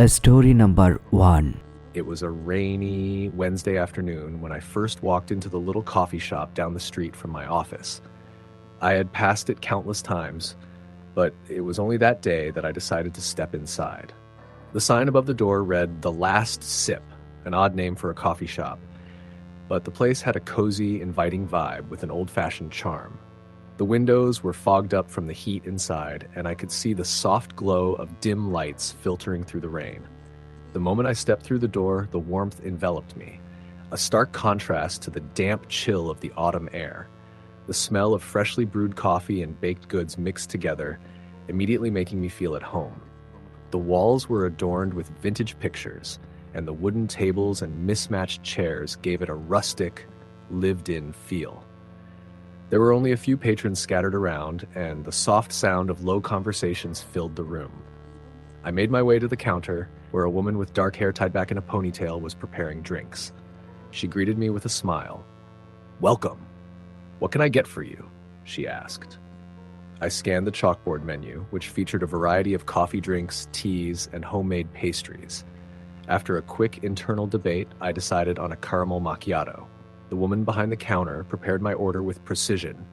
Story number 1. It was a rainy Wednesday afternoon when I first walked into the little coffee shop down the street from my office. I had passed it countless times, but it was only that day that I decided to step inside. The sign above the door read "The Last Sip," an odd name for a coffee shop, but the place had a cozy, inviting vibe with an old-fashioned charm. The windows were fogged up from the heat inside, and I could see the soft glow of dim lights filtering through the rain. The moment I stepped through the door, the warmth enveloped me, a stark contrast to the damp chill of the autumn air. The smell of freshly brewed coffee and baked goods mixed together, immediately making me feel at home. The walls were adorned with vintage pictures, and the wooden tables and mismatched chairs gave it a rustic, lived-in feel. There were only a few patrons scattered around, and the soft sound of low conversations filled the room. I made my way to the counter, where a woman with dark hair tied back in a ponytail was preparing drinks. She greeted me with a smile. "Welcome. What can I get for you?" she asked. I scanned the chalkboard menu, which featured a variety of coffee drinks, teas, and homemade pastries. After a quick internal debate, I decided on a caramel macchiato. The woman behind the counter prepared my order with precision,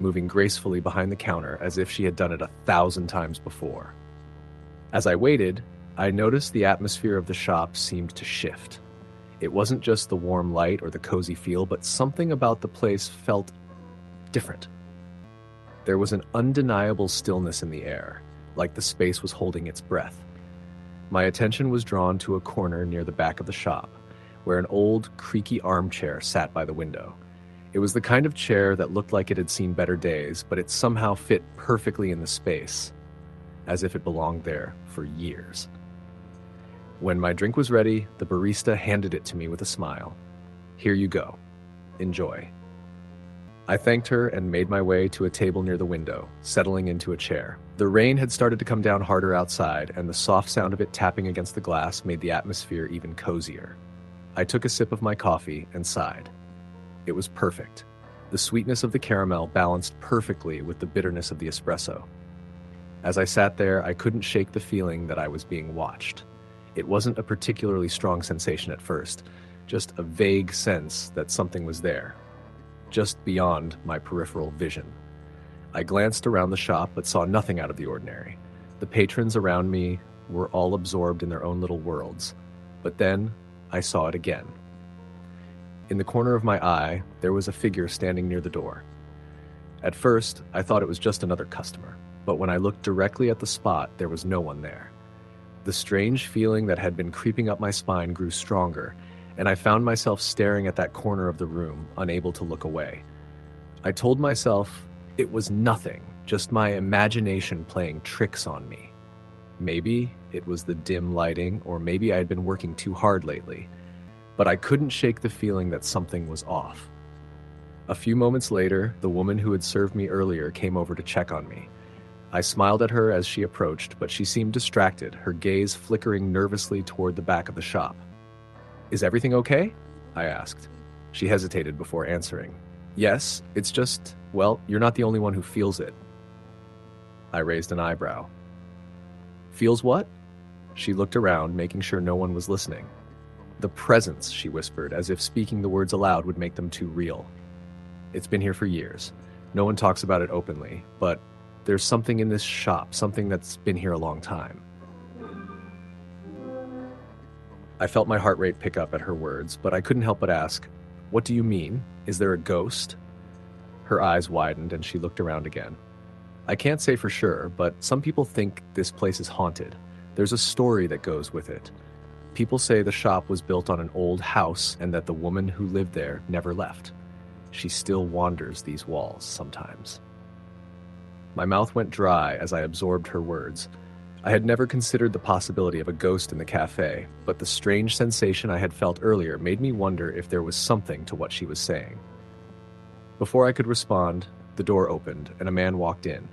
moving gracefully behind the counter as if she had done it 1,000 times before. As I waited, I noticed the atmosphere of the shop seemed to shift. It wasn't just the warm light or the cozy feel, but something about the place felt different. There was an undeniable stillness in the air, like the space was holding its breath. My attention was drawn to a corner near the back of the shop, where an old, creaky armchair sat by the window. It was the kind of chair that looked like it had seen better days, but it somehow fit perfectly in the space, as if it belonged there for years. When my drink was ready, the barista handed it to me with a smile. "Here you go. Enjoy." I thanked her and made my way to a table near the window, settling into a chair. The rain had started to come down harder outside, and the soft sound of it tapping against the glass made the atmosphere even cozier. I took a sip of my coffee and sighed. It was perfect. The sweetness of the caramel balanced perfectly with the bitterness of the espresso. As I sat there, I couldn't shake the feeling that I was being watched. It wasn't a particularly strong sensation at first, just a vague sense that something was there, just beyond my peripheral vision. I glanced around the shop but saw nothing out of the ordinary. The patrons around me were all absorbed in their own little worlds. But then, I saw it again. In the corner of my eye, there was a figure standing near the door. At first, I thought it was just another customer, but when I looked directly at the spot, there was no one there. The strange feeling that had been creeping up my spine grew stronger, and I found myself staring at that corner of the room, unable to look away. I told myself it was nothing, just my imagination playing tricks on me. Maybe it was the dim lighting, or maybe I had been working too hard lately, but I couldn't shake the feeling that something was off. A few moments later, the woman who had served me earlier came over to check on me. I smiled at her as she approached, but she seemed distracted, her gaze flickering nervously toward the back of the shop. "Is everything okay?" I asked. She hesitated before answering. "Yes, it's just, well, you're not the only one who feels it." I raised an eyebrow. "Feels what?" She looked around, making sure no one was listening. "The presence," she whispered, as if speaking the words aloud would make them too real. "It's been here for years. No one talks about it openly, but there's something in this shop, something that's been here a long time." I felt my heart rate pick up at her words, but I couldn't help but ask, "What do you mean? Is there a ghost?" Her eyes widened and she looked around again. "I can't say for sure, but some people think this place is haunted. There's a story that goes with it. People say the shop was built on an old house and that the woman who lived there never left. She still wanders these walls sometimes." My mouth went dry as I absorbed her words. I had never considered the possibility of a ghost in the cafe, but the strange sensation I had felt earlier made me wonder if there was something to what she was saying. Before I could respond, the door opened and a man walked in.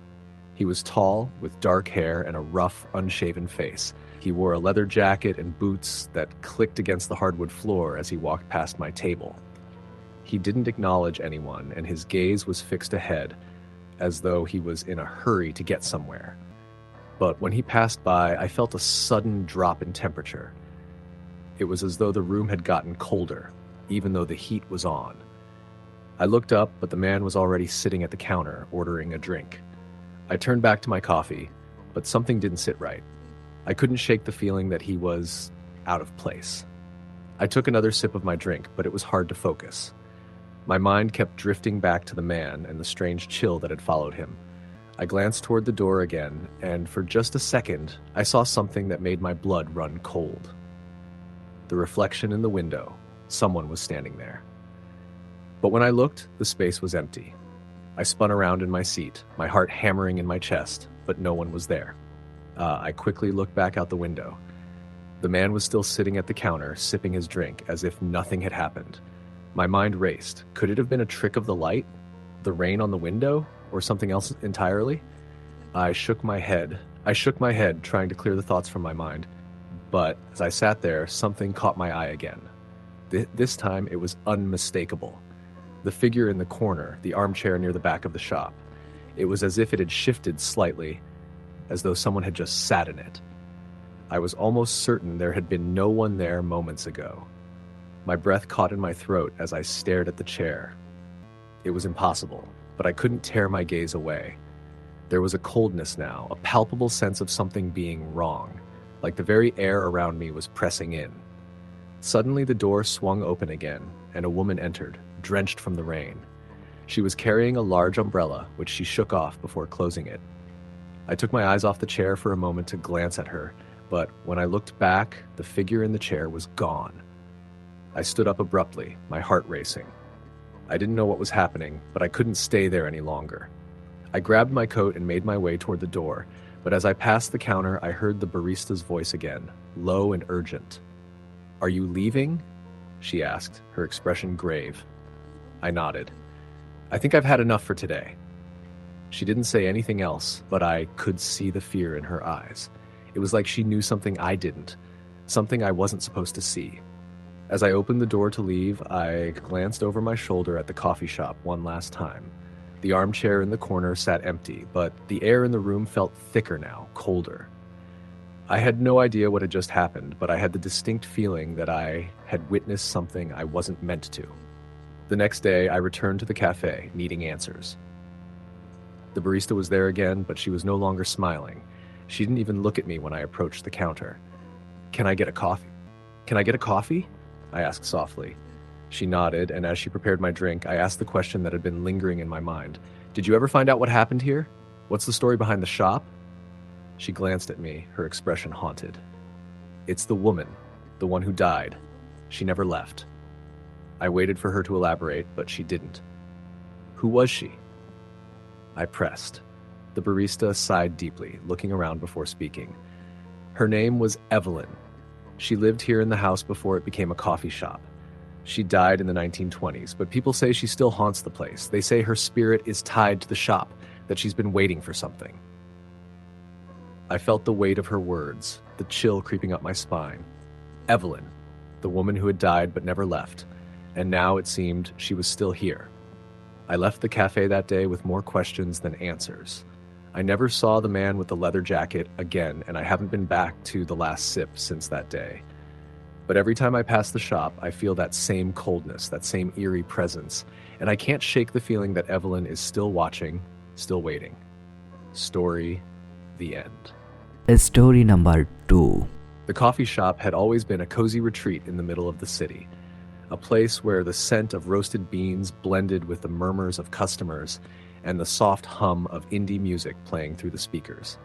He was tall, with dark hair and a rough, unshaven face. He wore a leather jacket and boots that clicked against the hardwood floor as he walked past my table. He didn't acknowledge anyone, and his gaze was fixed ahead, as though he was in a hurry to get somewhere. But when he passed by, I felt a sudden drop in temperature. It was as though the room had gotten colder, even though the heat was on. I looked up, but the man was already sitting at the counter, ordering a drink. I turned back to my coffee, but something didn't sit right. I couldn't shake the feeling that he was out of place. I took another sip of my drink, but it was hard to focus. My mind kept drifting back to the man and the strange chill that had followed him. I glanced toward the door again, and for just a second, I saw something that made my blood run cold. The reflection in the window. Someone was standing there. But when I looked, the space was empty. I spun around in my seat, my heart hammering in my chest, but no one was there. I quickly looked back out the window. The man was still sitting at the counter, sipping his drink, as if nothing had happened. My mind raced. Could it have been a trick of the light? The rain on the window? Or something else entirely? I shook my head, trying to clear the thoughts from my mind. But as I sat there, something caught my eye again. This time, it was unmistakable. The figure in the corner, the armchair near the back of the shop. It was as if it had shifted slightly, as though someone had just sat in it. I was almost certain there had been no one there moments ago. My breath caught in my throat as I stared at the chair. It was impossible, but I couldn't tear my gaze away. There was a coldness now, a palpable sense of something being wrong, like the very air around me was pressing in. Suddenly the door swung open again, and a woman entered, drenched from the rain. She was carrying a large umbrella, which she shook off before closing it. I took my eyes off the chair for a moment to glance at her, but when I looked back, the figure in the chair was gone. I stood up abruptly, my heart racing. I didn't know what was happening, but I couldn't stay there any longer. I grabbed my coat and made my way toward the door, but as I passed the counter, I heard the barista's voice again, low and urgent. "Are you leaving?" she asked, her expression grave. I nodded. "I think I've had enough for today." She didn't say anything else, but I could see the fear in her eyes. It was like she knew something I didn't, something I wasn't supposed to see. As I opened the door to leave, I glanced over my shoulder at the coffee shop one last time. The armchair in the corner sat empty, but the air in the room felt thicker now, colder. I had no idea what had just happened, but I had the distinct feeling that I had witnessed something I wasn't meant to. The next day, I returned to the cafe, needing answers. The barista was there again, but she was no longer smiling. She didn't even look at me when I approached the counter. Can I get a coffee? Can I get a coffee?" I asked softly. She nodded, and as she prepared my drink, I asked the question that had been lingering in my mind. "Did you ever find out what happened here? What's the story behind the shop?" She glanced at me, her expression haunted. "It's the woman, the one who died. She never left." I waited for her to elaborate, but she didn't. "Who was she?" I pressed. The barista sighed deeply, looking around before speaking. "Her name was Evelyn. She lived here in the house before it became a coffee shop. She died in the 1920s, but people say she still haunts the place. They say her spirit is tied to the shop, that she's been waiting for something." I felt the weight of her words, the chill creeping up my spine. Evelyn, the woman who had died but never left, and now it seemed she was still here. I left the cafe that day with more questions than answers. I never saw the man with the leather jacket again, and I haven't been back to the last sip since that day. But every time I pass the shop, I feel that same coldness, that same eerie presence, and I can't shake the feeling that Evelyn is still watching, still waiting. Story, the end. Story number 2. The coffee shop had always been a cozy retreat in the middle of the city, a place where the scent of roasted beans blended with the murmurs of customers and the soft hum of indie music playing through the speakers.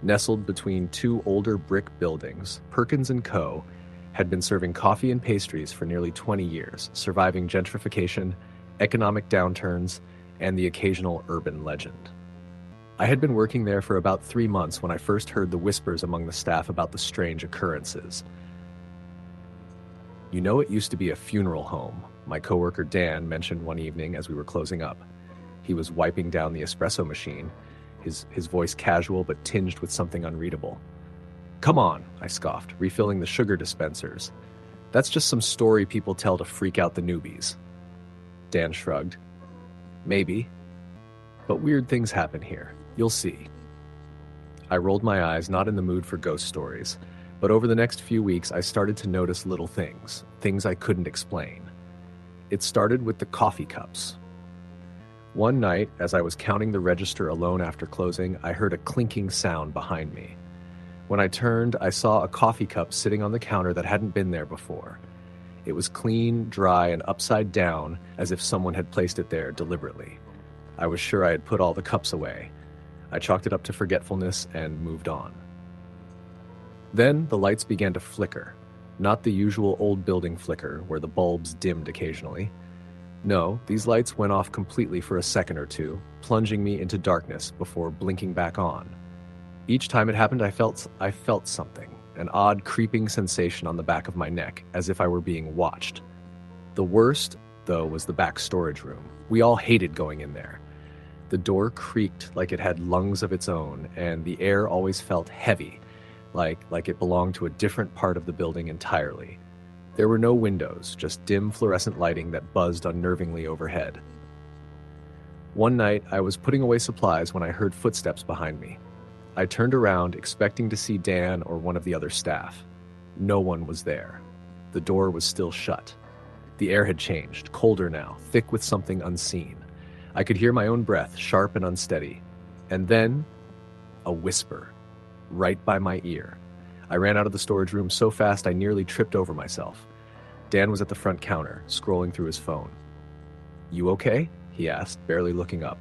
Nestled between two older brick buildings, Perkins & Co. had been serving coffee and pastries for nearly 20 years, surviving gentrification, economic downturns, and the occasional urban legend. I had been working there for about 3 months when I first heard the whispers among the staff about the strange occurrences. "You know, it used to be a funeral home," my coworker Dan mentioned one evening as we were closing up. He was wiping down the espresso machine, his voice casual but tinged with something unreadable. "Come on," I scoffed, refilling the sugar dispensers. "That's just some story people tell to freak out the newbies." Dan shrugged. "Maybe. But weird things happen here. You'll see." I rolled my eyes, not in the mood for ghost stories. But over the next few weeks, I started to notice little things I couldn't explain. It started with the coffee cups. One night, as I was counting the register alone after closing, I heard a clinking sound behind me. When I turned, I saw a coffee cup sitting on the counter that hadn't been there before. It was clean, dry, and upside down, as if someone had placed it there deliberately. I was sure I had put all the cups away. I chalked it up to forgetfulness and moved on. Then the lights began to flicker, not the usual old building flicker where the bulbs dimmed occasionally. No, these lights went off completely for a second or two, plunging me into darkness before blinking back on. Each time it happened, I felt something, an odd creeping sensation on the back of my neck, as if I were being watched. The worst, though, was the back storage room. We all hated going in there. The door creaked like it had lungs of its own, and the air always felt heavy, like it belonged to a different part of the building entirely. There were no windows, just dim fluorescent lighting that buzzed unnervingly overhead. One night, I was putting away supplies when I heard footsteps behind me. I turned around, expecting to see Dan or one of the other staff. No one was there. The door was still shut. The air had changed, colder now, thick with something unseen. I could hear my own breath, sharp and unsteady. And then, a whisper, right by my ear. I ran out of the storage room so fast I nearly tripped over myself. Dan was at the front counter, scrolling through his phone. "You okay?" he asked, barely looking up.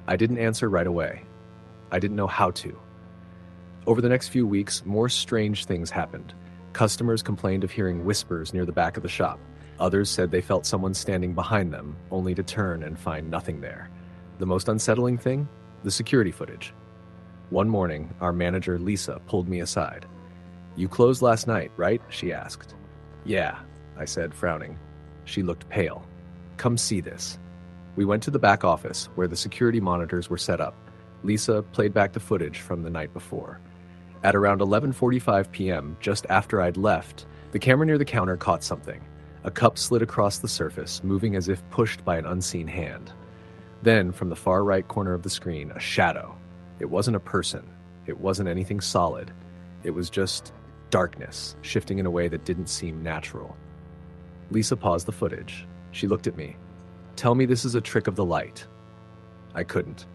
I didn't answer right away. I didn't know how to. Over the next few weeks, more strange things happened. Customers complained of hearing whispers near the back of the shop. Others said they felt someone standing behind them, only to turn and find nothing there. The most unsettling thing? The security footage. One morning, our manager, Lisa, pulled me aside. "You closed last night, right?" she asked. "Yeah," I said, frowning. She looked pale. "Come see this." We went to the back office, where the security monitors were set up. Lisa played back the footage from the night before. At around 11:45 p.m., just after I'd left, the camera near the counter caught something. A cup slid across the surface, moving as if pushed by an unseen hand. Then, from the far right corner of the screen, a shadow. It wasn't a person. It wasn't anything solid. It was just darkness, shifting in a way that didn't seem natural. Lisa paused the footage. She looked at me. "Tell me this is a trick of the light." I couldn't.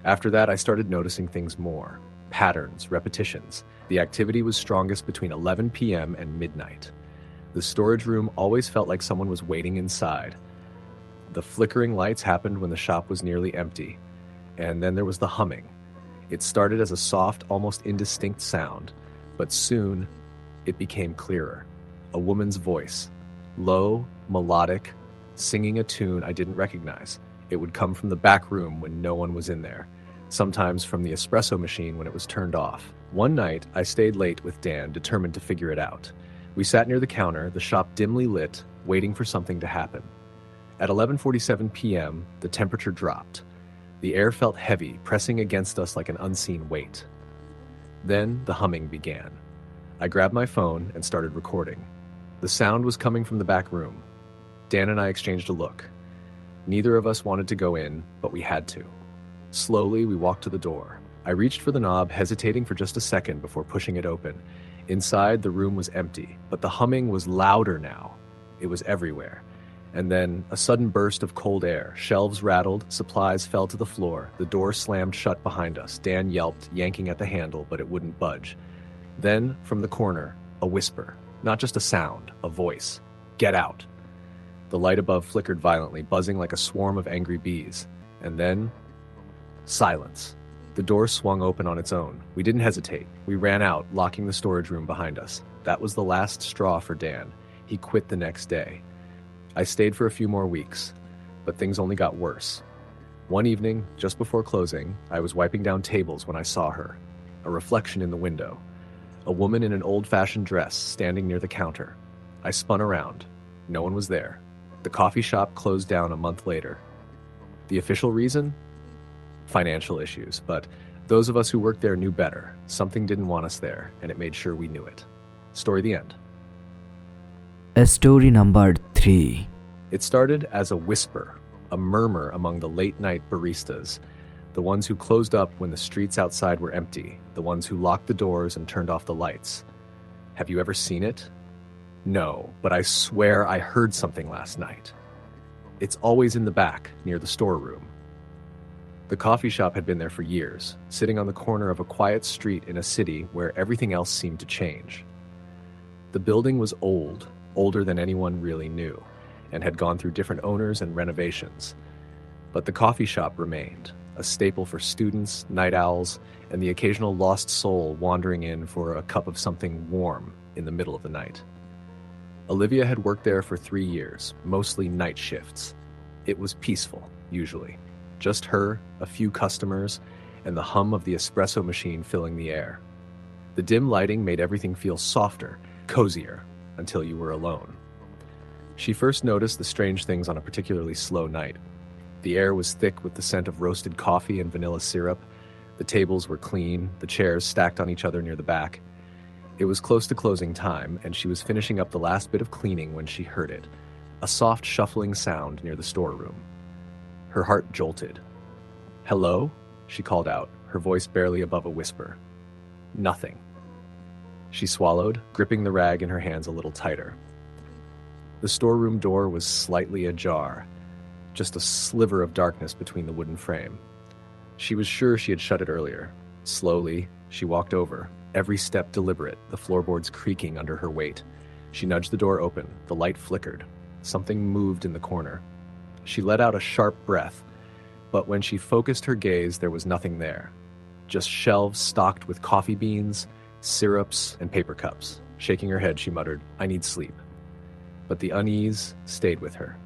After that, I started noticing things more. Patterns, repetitions. The activity was strongest between 11 p.m. and midnight. The storage room always felt like someone was waiting inside. The flickering lights happened when the shop was nearly empty. And then there was the humming. It started as a soft, almost indistinct sound, but soon it became clearer. A woman's voice, low, melodic, singing a tune I didn't recognize. It would come from the back room when no one was in there, sometimes from the espresso machine when it was turned off. One night, I stayed late with Dan, determined to figure it out. We sat near the counter, the shop dimly lit, waiting for something to happen. At 11:47 p.m., the temperature dropped. The air felt heavy, pressing against us like an unseen weight. Then the humming began. I grabbed my phone and started recording. The sound was coming from the back room. Dan and I exchanged a look. Neither of us wanted to go in, but we had to. Slowly, we walked to the door. I reached for the knob, hesitating for just a second before pushing it open. Inside, the room was empty, but the humming was louder now. It was everywhere. And then, a sudden burst of cold air. Shelves rattled, supplies fell to the floor, the door slammed shut behind us. Dan yelped, yanking at the handle, but it wouldn't budge. Then, from the corner, a whisper. Not just a sound, a voice. "Get out." The light above flickered violently, buzzing like a swarm of angry bees. And then, silence. The door swung open on its own. We didn't hesitate. We ran out, locking the storage room behind us. That was the last straw for Dan. He quit the next day. I stayed for a few more weeks, but things only got worse. One evening, just before closing, I was wiping down tables when I saw her. A reflection in the window. A woman in an old-fashioned dress standing near the counter. I spun around. No one was there. The coffee shop closed down a month later. The official reason? Financial issues, but those of us who worked there knew better. Something didn't want us there, and it made sure we knew it. Story the end. Story number 3. It started as a whisper, a murmur among the late-night baristas. The ones who closed up when the streets outside were empty, the ones who locked the doors and turned off the lights. Have you ever seen it? No, but I swear I heard something last night. It's always in the back, near the storeroom. The coffee shop had been there for years, sitting on the corner of a quiet street in a city where everything else seemed to change. The building was old, older than anyone really knew, and had gone through different owners and renovations. But the coffee shop remained, a staple for students, night owls, and the occasional lost soul wandering in for a cup of something warm in the middle of the night. Olivia had worked there for 3 years, mostly night shifts. It was peaceful, usually. Just her, a few customers, and the hum of the espresso machine filling the air. The dim lighting made everything feel softer, cozier, until you were alone. She first noticed the strange things on a particularly slow night. The air was thick with the scent of roasted coffee and vanilla syrup. The tables were clean, the chairs stacked on each other near the back. It was close to closing time, and she was finishing up the last bit of cleaning when she heard it, a soft shuffling sound near the storeroom. Her heart jolted. "Hello?" she called out, her voice barely above a whisper. Nothing. She swallowed, gripping the rag in her hands a little tighter. The storeroom door was slightly ajar, just a sliver of darkness between the wooden frame. She was sure she had shut it earlier. Slowly, she walked over, every step deliberate, the floorboards creaking under her weight. She nudged the door open, the light flickered. Something moved in the corner. She let out a sharp breath, but when she focused her gaze, there was nothing there. Just shelves stocked with coffee beans, syrups, and paper cups. Shaking her head, she muttered, "I need sleep." But the unease stayed with her.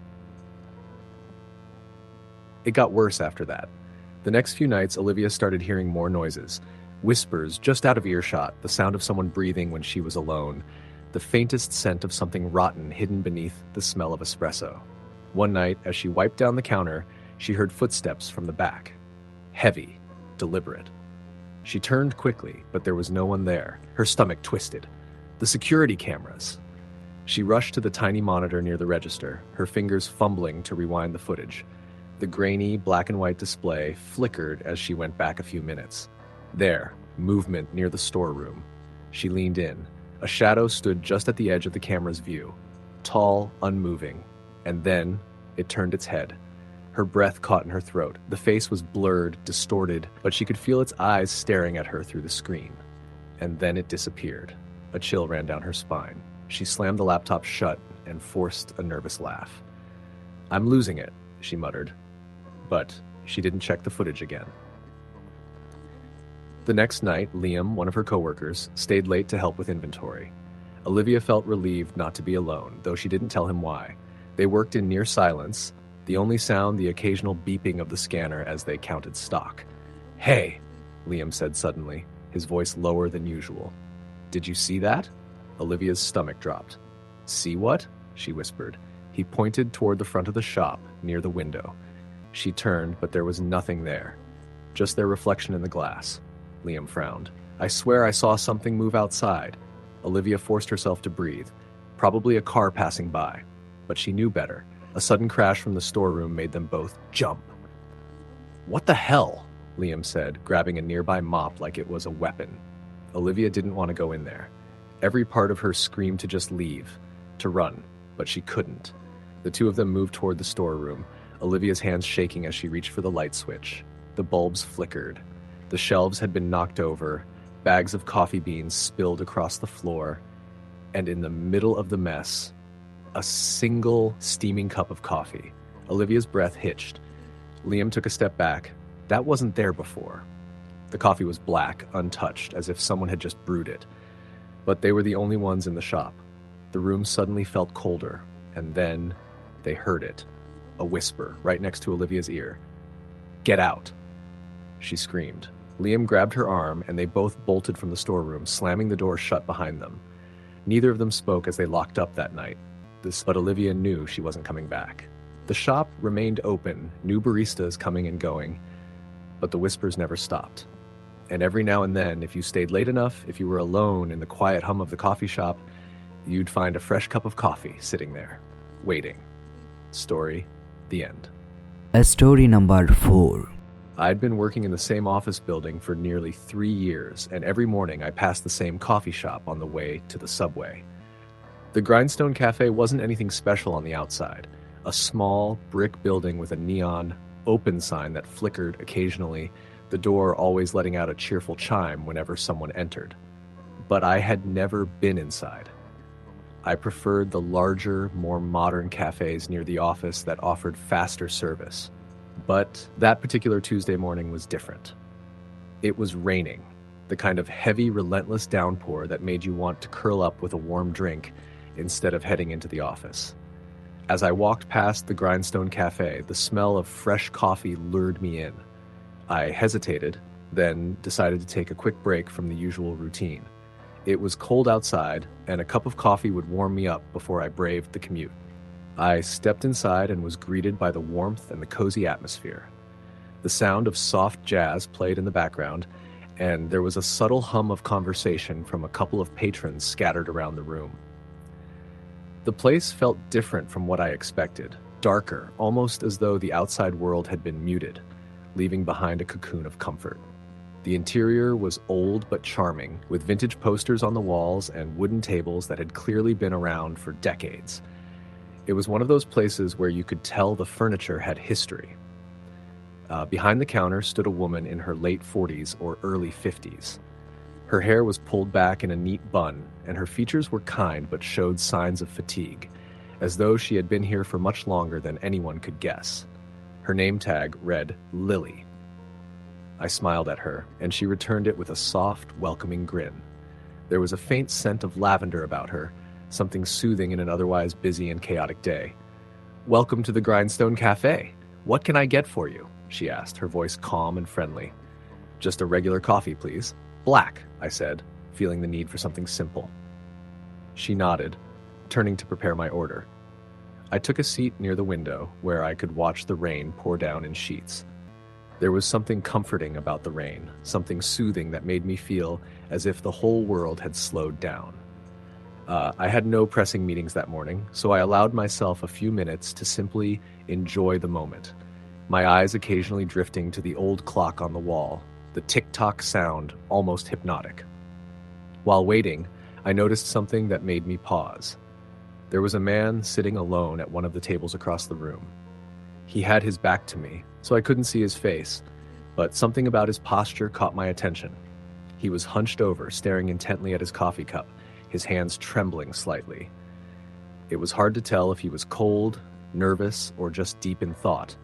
It got worse after that. The next few nights, Olivia started hearing more noises. Whispers just out of earshot, the sound of someone breathing when she was alone, the faintest scent of something rotten hidden beneath the smell of espresso. One night, as she wiped down the counter, she heard footsteps from the back. Heavy, deliberate. She turned quickly, but there was no one there. Her stomach twisted. The security cameras. She rushed to the tiny monitor near the register, her fingers fumbling to rewind the footage. The grainy, black and white display flickered as she went back a few minutes. There, movement near the storeroom. She leaned in. A shadow stood just at the edge of the camera's view, tall, unmoving. And then, it turned its head. Her breath caught in her throat. The face was blurred, distorted, but she could feel its eyes staring at her through the screen. And then it disappeared. A chill ran down her spine. She slammed the laptop shut and forced a nervous laugh. "I'm losing it," she muttered. But she didn't check the footage again. The next night, Liam, one of her coworkers, stayed late to help with inventory. Olivia felt relieved not to be alone, though she didn't tell him why. They worked in near silence, the only sound the occasional beeping of the scanner as they counted stock. "Hey," Liam said suddenly, his voice lower than usual. "Did you see that?" Olivia's stomach dropped. "See what?" she whispered. He pointed toward the front of the shop, near the window. She turned, but there was nothing there. Just their reflection in the glass. Liam frowned. "I swear I saw something move outside." Olivia forced herself to breathe. Probably a car passing by. But she knew better. A sudden crash from the storeroom made them both jump. "What the hell?" Liam said, grabbing a nearby mop like it was a weapon. Olivia didn't want to go in there. Every part of her screamed to just leave, to run, but she couldn't. The two of them moved toward the storeroom, Olivia's hands shaking as she reached for the light switch. The bulbs flickered. The shelves had been knocked over, bags of coffee beans spilled across the floor, and in the middle of the mess, a single steaming cup of coffee. Olivia's breath hitched. Liam took a step back. That wasn't there before. The coffee was black, untouched, as if someone had just brewed it. But they were the only ones in the shop. The room suddenly felt colder, and then they heard it. A whisper right next to Olivia's ear. "Get out!" She screamed. Liam grabbed her arm, and they both bolted from the storeroom, slamming the door shut behind them. Neither of them spoke as they locked up that night. But Olivia knew she wasn't coming back. The shop remained open, new baristas coming and going, but the whispers never stopped. And every now and then, if you stayed late enough, if you were alone in the quiet hum of the coffee shop, you'd find a fresh cup of coffee sitting there, waiting. Story, the end. Story number 4. I'd been working in the same office building for nearly 3 years, and every morning I passed the same coffee shop on the way to the subway. The Grindstone Cafe wasn't anything special on the outside, a small brick building with a neon open sign that flickered occasionally, the door always letting out a cheerful chime whenever someone entered. But I had never been inside. I preferred the larger, more modern cafes near the office that offered faster service. But that particular Tuesday morning was different. It was raining, the kind of heavy, relentless downpour that made you want to curl up with a warm drink instead of heading into the office. As I walked past the Grindstone Cafe, the smell of fresh coffee lured me in. I hesitated, then decided to take a quick break from the usual routine. It was cold outside, and a cup of coffee would warm me up before I braved the commute. I stepped inside and was greeted by the warmth and the cozy atmosphere. The sound of soft jazz played in the background, and there was a subtle hum of conversation from a couple of patrons scattered around the room. The place felt different from what I expected, darker, almost as though the outside world had been muted, leaving behind a cocoon of comfort. The interior was old but charming, with vintage posters on the walls and wooden tables that had clearly been around for decades. It was one of those places where you could tell the furniture had history. Behind the counter stood a woman in her late 40s or early 50s. Her hair was pulled back in a neat bun, and her features were kind but showed signs of fatigue, as though she had been here for much longer than anyone could guess. Her name tag read Lily. I smiled at her, and she returned it with a soft, welcoming grin. There was a faint scent of lavender about her, something soothing in an otherwise busy and chaotic day. "Welcome to the Grindstone Cafe. What can I get for you?" she asked, her voice calm and friendly. "Just a regular coffee, please." "Black," I said, feeling the need for something simple. She nodded, turning to prepare my order. I took a seat near the window where I could watch the rain pour down in sheets. There was something comforting about the rain, something soothing that made me feel as if the whole world had slowed down. I had no pressing meetings that morning, so I allowed myself a few minutes to simply enjoy the moment, my eyes occasionally drifting to the old clock on the wall, the tick-tock sound almost hypnotic. While waiting, I noticed something that made me pause. There was a man sitting alone at one of the tables across the room. He had his back to me, so I couldn't see his face, but something about his posture caught my attention. He was hunched over, staring intently at his coffee cup, his hands trembling slightly. It was hard to tell if he was cold, nervous, or just deep in thought.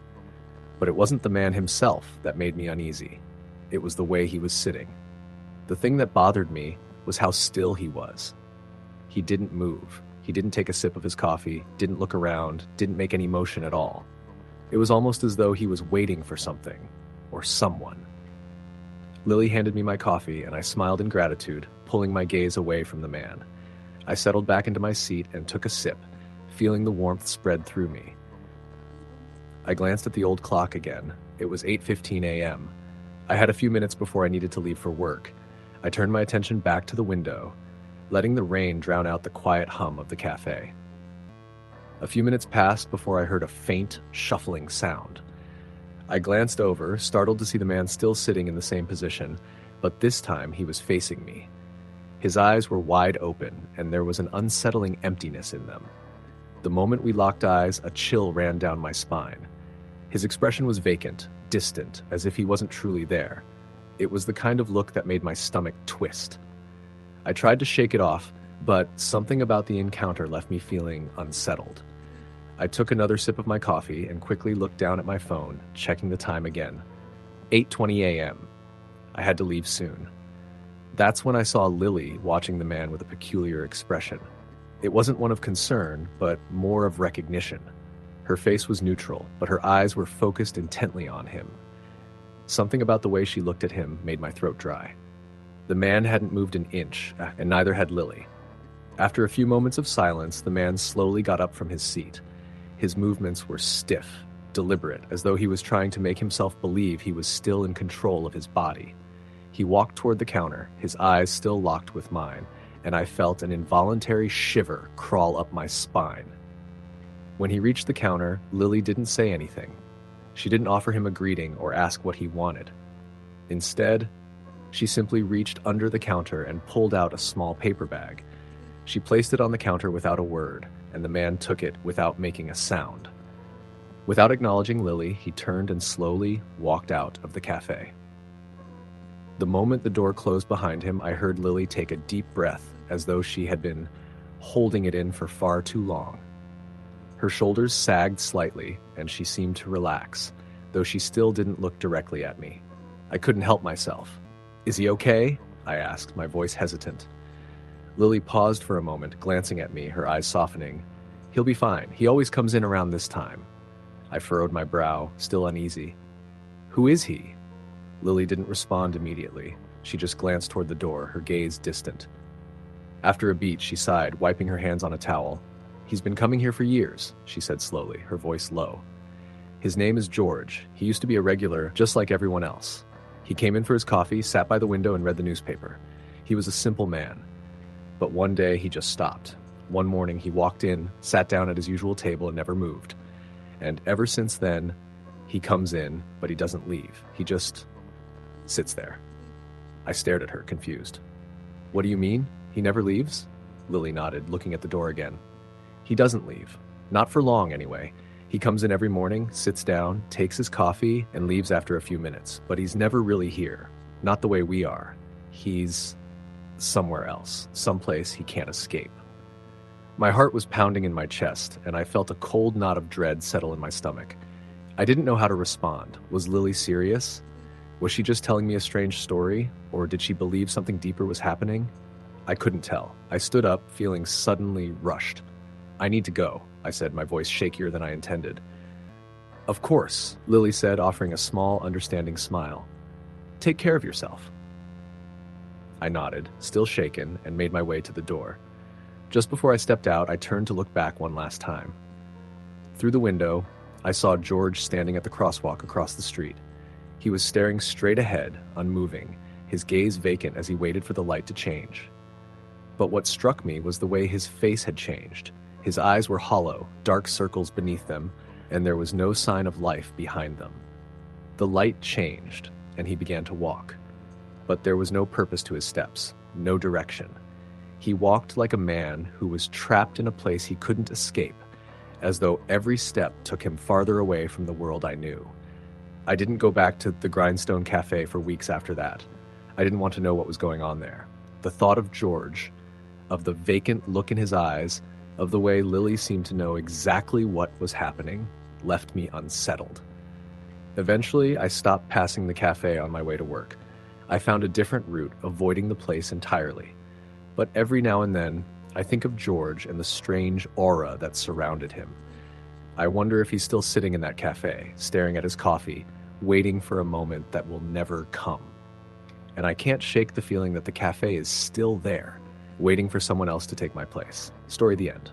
But it wasn't the man himself that made me uneasy. It was the way he was sitting. The thing that bothered me was how still he was. He didn't move. He didn't take a sip of his coffee, didn't look around, didn't make any motion at all. It was almost as though he was waiting for something, or someone. Lily handed me my coffee, and I smiled in gratitude, pulling my gaze away from the man. I settled back into my seat and took a sip, feeling the warmth spread through me. I glanced at the old clock again. It was 8:15 a.m. I had a few minutes before I needed to leave for work. I turned my attention back to the window, letting the rain drown out the quiet hum of the cafe. A few minutes passed before I heard a faint, shuffling sound. I glanced over, startled to see the man still sitting in the same position, but this time he was facing me. His eyes were wide open, and there was an unsettling emptiness in them. The moment we locked eyes, a chill ran down my spine. His expression was vacant, distant, as if he wasn't truly there. It was the kind of look that made my stomach twist. I tried to shake it off, but something about the encounter left me feeling unsettled. I took another sip of my coffee and quickly looked down at my phone, checking the time again. 8:20 a.m. I had to leave soon. That's when I saw Lily watching the man with a peculiar expression. It wasn't one of concern, but more of recognition. Her face was neutral, but her eyes were focused intently on him. Something about the way she looked at him made my throat dry. The man hadn't moved an inch, and neither had Lily. After a few moments of silence, the man slowly got up from his seat. His movements were stiff, deliberate, as though he was trying to make himself believe he was still in control of his body. He walked toward the counter, his eyes still locked with mine, and I felt an involuntary shiver crawl up my spine. When he reached the counter, Lily didn't say anything. She didn't offer him a greeting or ask what he wanted. Instead, she simply reached under the counter and pulled out a small paper bag. She placed it on the counter without a word, and the man took it without making a sound. Without acknowledging Lily, he turned and slowly walked out of the cafe. The moment the door closed behind him, I heard Lily take a deep breath, as though she had been holding it in for far too long. Her shoulders sagged slightly, and she seemed to relax, though she still didn't look directly at me. I couldn't help myself. "Is he okay?" I asked, my voice hesitant. Lily paused for a moment, glancing at me, her eyes softening. "He'll be fine. He always comes in around this time." I furrowed my brow, still uneasy. "Who is he?" Lily didn't respond immediately. She just glanced toward the door, her gaze distant. After a beat, she sighed, wiping her hands on a towel. "He's been coming here for years," she said slowly, her voice low. "His name is George. He used to be a regular, just like everyone else. He came in for his coffee, sat by the window, and read the newspaper. He was a simple man. But one day, he just stopped. One morning, he walked in, sat down at his usual table, and never moved. And ever since then, he comes in, but he doesn't leave. He just sits there." I stared at her, confused. "What do you mean? He never leaves?" Lily nodded, looking at the door again. "He doesn't leave. Not for long, anyway. He comes in every morning, sits down, takes his coffee, and leaves after a few minutes. But he's never really here. Not the way we are. He's somewhere else, someplace he can't escape." My heart was pounding in my chest, and I felt a cold knot of dread settle in my stomach. I didn't know how to respond. Was Lily serious? Was she just telling me a strange story, or did she believe something deeper was happening? I couldn't tell. I stood up, feeling suddenly rushed. "I need to go," I said, my voice shakier than I intended. "Of course," Lily said, offering a small, understanding smile. "Take care of yourself." I nodded, still shaken, and made my way to the door. Just before I stepped out, I turned to look back one last time. Through the window, I saw George standing at the crosswalk across the street. He was staring straight ahead, unmoving, his gaze vacant as he waited for the light to change. But what struck me was the way his face had changed. His eyes were hollow, dark circles beneath them, and there was no sign of life behind them. The light changed, and he began to walk. But there was no purpose to his steps, no direction. He walked like a man who was trapped in a place he couldn't escape, as though every step took him farther away from the world I knew. I didn't go back to the Grindstone Cafe for weeks after that. I didn't want to know what was going on there. The thought of George, of the vacant look in his eyes, of the way Lily seemed to know exactly what was happening, left me unsettled. Eventually, I stopped passing the cafe on my way to work. I found a different route, avoiding the place entirely. But every now and then, I think of George and the strange aura that surrounded him. I wonder if he's still sitting in that cafe, staring at his coffee, waiting for a moment that will never come. And I can't shake the feeling that the cafe is still there, waiting for someone else to take my place. Story the end.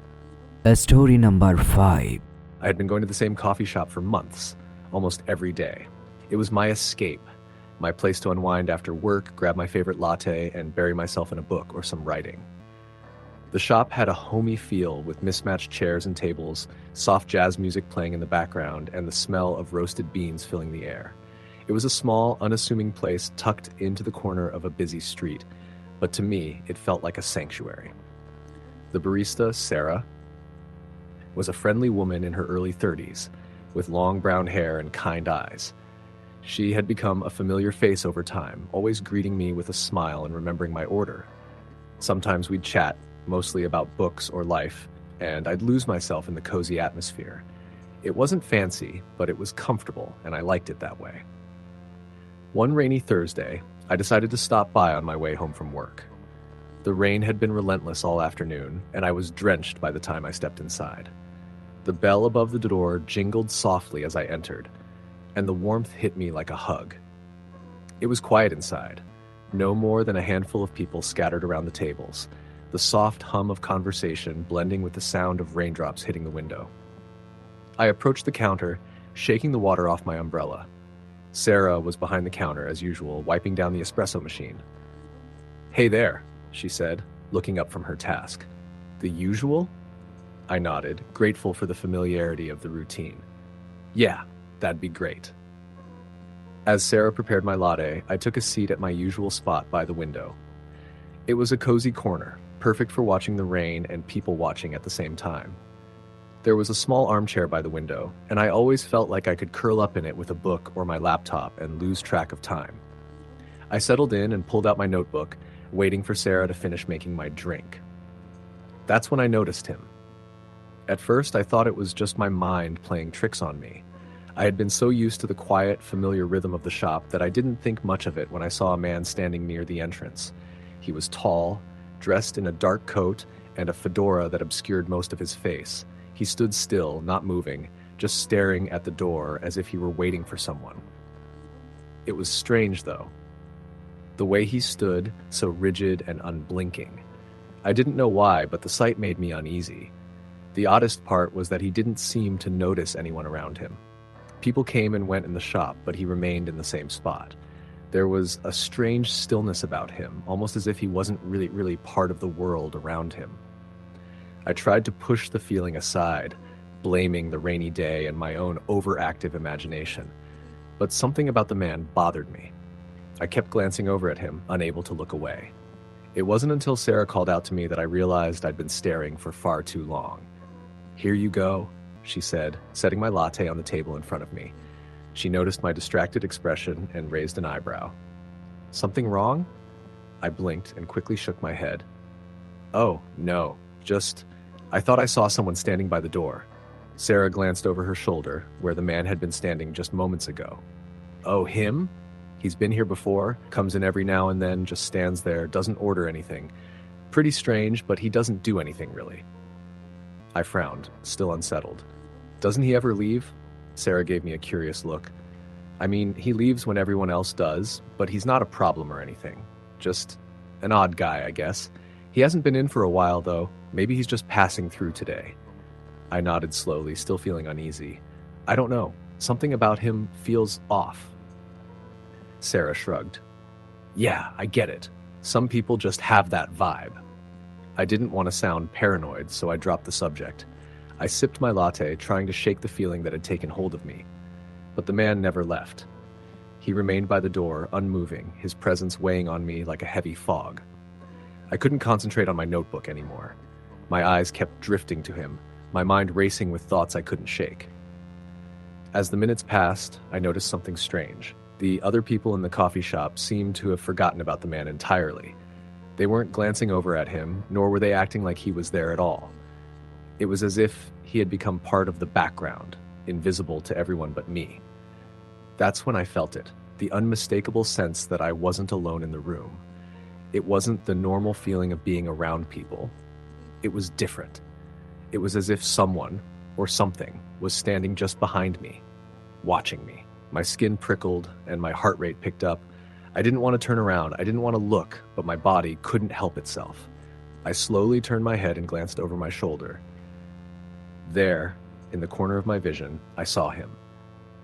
Story number 5. I had been going to the same coffee shop for months, almost every day. It was my escape, my place to unwind after work, grab my favorite latte, and bury myself in a book or some writing. The shop had a homey feel with mismatched chairs and tables, soft jazz music playing in the background, and the smell of roasted beans filling the air. It was a small, unassuming place tucked into the corner of a busy street, but to me, it felt like a sanctuary. The barista, Sarah, was a friendly woman in her early 30s, with long brown hair and kind eyes. She had become a familiar face over time, always greeting me with a smile and remembering my order. Sometimes we'd chat, mostly about books or life, and I'd lose myself in the cozy atmosphere. It wasn't fancy, but it was comfortable, and I liked it that way. One rainy Thursday, I decided to stop by on my way home from work. The rain had been relentless all afternoon, and I was drenched by the time I stepped inside. The bell above the door jingled softly as I entered, and the warmth hit me like a hug. It was quiet inside, no more than a handful of people scattered around the tables, the soft hum of conversation blending with the sound of raindrops hitting the window. I approached the counter, shaking the water off my umbrella. Sarah was behind the counter, as usual, wiping down the espresso machine. "Hey there," she said, looking up from her task. "The usual?" I nodded, grateful for the familiarity of the routine. "Yeah, That'd be great. As Sarah prepared my latte, I took a seat at my usual spot by the window. It was a cozy corner, perfect for watching the rain and people watching at the same time. There was a small armchair by the window, and I always felt like I could curl up in it with a book or my laptop and lose track of time. I settled in and pulled out my notebook, waiting for Sarah to finish making my drink. That's when I noticed him. At first, I thought it was just my mind playing tricks on me. I had been so used to the quiet, familiar rhythm of the shop that I didn't think much of it when I saw a man standing near the entrance. He was tall, dressed in a dark coat and a fedora that obscured most of his face. He stood still, not moving, just staring at the door as if he were waiting for someone. It was strange, though. The way he stood, so rigid and unblinking. I didn't know why, but the sight made me uneasy. The oddest part was that he didn't seem to notice anyone around him. People came and went in the shop, but he remained in the same spot. There was a strange stillness about him, almost as if he wasn't really part of the world around him. I tried to push the feeling aside, blaming the rainy day and my own overactive imagination. But something about the man bothered me. I kept glancing over at him, unable to look away. It wasn't until Sarah called out to me that I realized I'd been staring for far too long. "Here you go," she said, setting my latte on the table in front of me. She noticed my distracted expression and raised an eyebrow. "Something wrong?" I blinked and quickly shook my head. "Oh, no, I thought I saw someone standing by the door." Sarah glanced over her shoulder, where the man had been standing just moments ago. "Oh, him? He's been here before, comes in every now and then, just stands there, doesn't order anything. Pretty strange, but he doesn't do anything, really." I frowned, still unsettled. "Doesn't he ever leave?" Sarah gave me a curious look. "I mean, he leaves when everyone else does, but he's not a problem or anything. Just an odd guy, I guess. He hasn't been in for a while, though. Maybe he's just passing through today." I nodded slowly, still feeling uneasy. "I don't know. Something about him feels off." Sarah shrugged. "Yeah, I get it. Some people just have that vibe." I didn't want to sound paranoid, so I dropped the subject. I sipped my latte, trying to shake the feeling that had taken hold of me. But the man never left. He remained by the door, unmoving, his presence weighing on me like a heavy fog. I couldn't concentrate on my notebook anymore. My eyes kept drifting to him, my mind racing with thoughts I couldn't shake. As the minutes passed, I noticed something strange. The other people in the coffee shop seemed to have forgotten about the man entirely. They weren't glancing over at him, nor were they acting like he was there at all. It was as if he had become part of the background, invisible to everyone but me. That's when I felt it, the unmistakable sense that I wasn't alone in the room. It wasn't the normal feeling of being around people. It was different. It was as if someone, or something, was standing just behind me, watching me. My skin prickled and my heart rate picked up. I didn't want to turn around, I didn't want to look, but my body couldn't help itself. I slowly turned my head and glanced over my shoulder. There, in the corner of my vision, I saw him.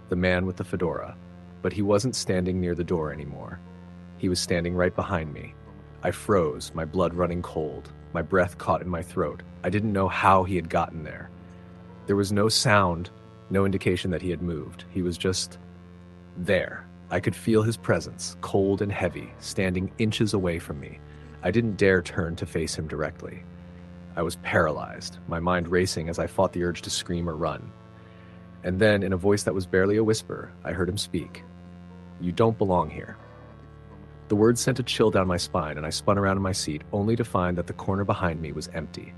The man with the fedora. But he wasn't standing near the door anymore. He was standing right behind me. I froze, my blood running cold, my breath caught in my throat. I didn't know how he had gotten there. There was no sound, no indication that he had moved. He was just there. I could feel his presence, cold and heavy, standing inches away from me. I didn't dare turn to face him directly. I was paralyzed, my mind racing as I fought the urge to scream or run. And then, in a voice that was barely a whisper, I heard him speak. "You don't belong here." The words sent a chill down my spine, and I spun around in my seat, only to find that the corner behind me was empty.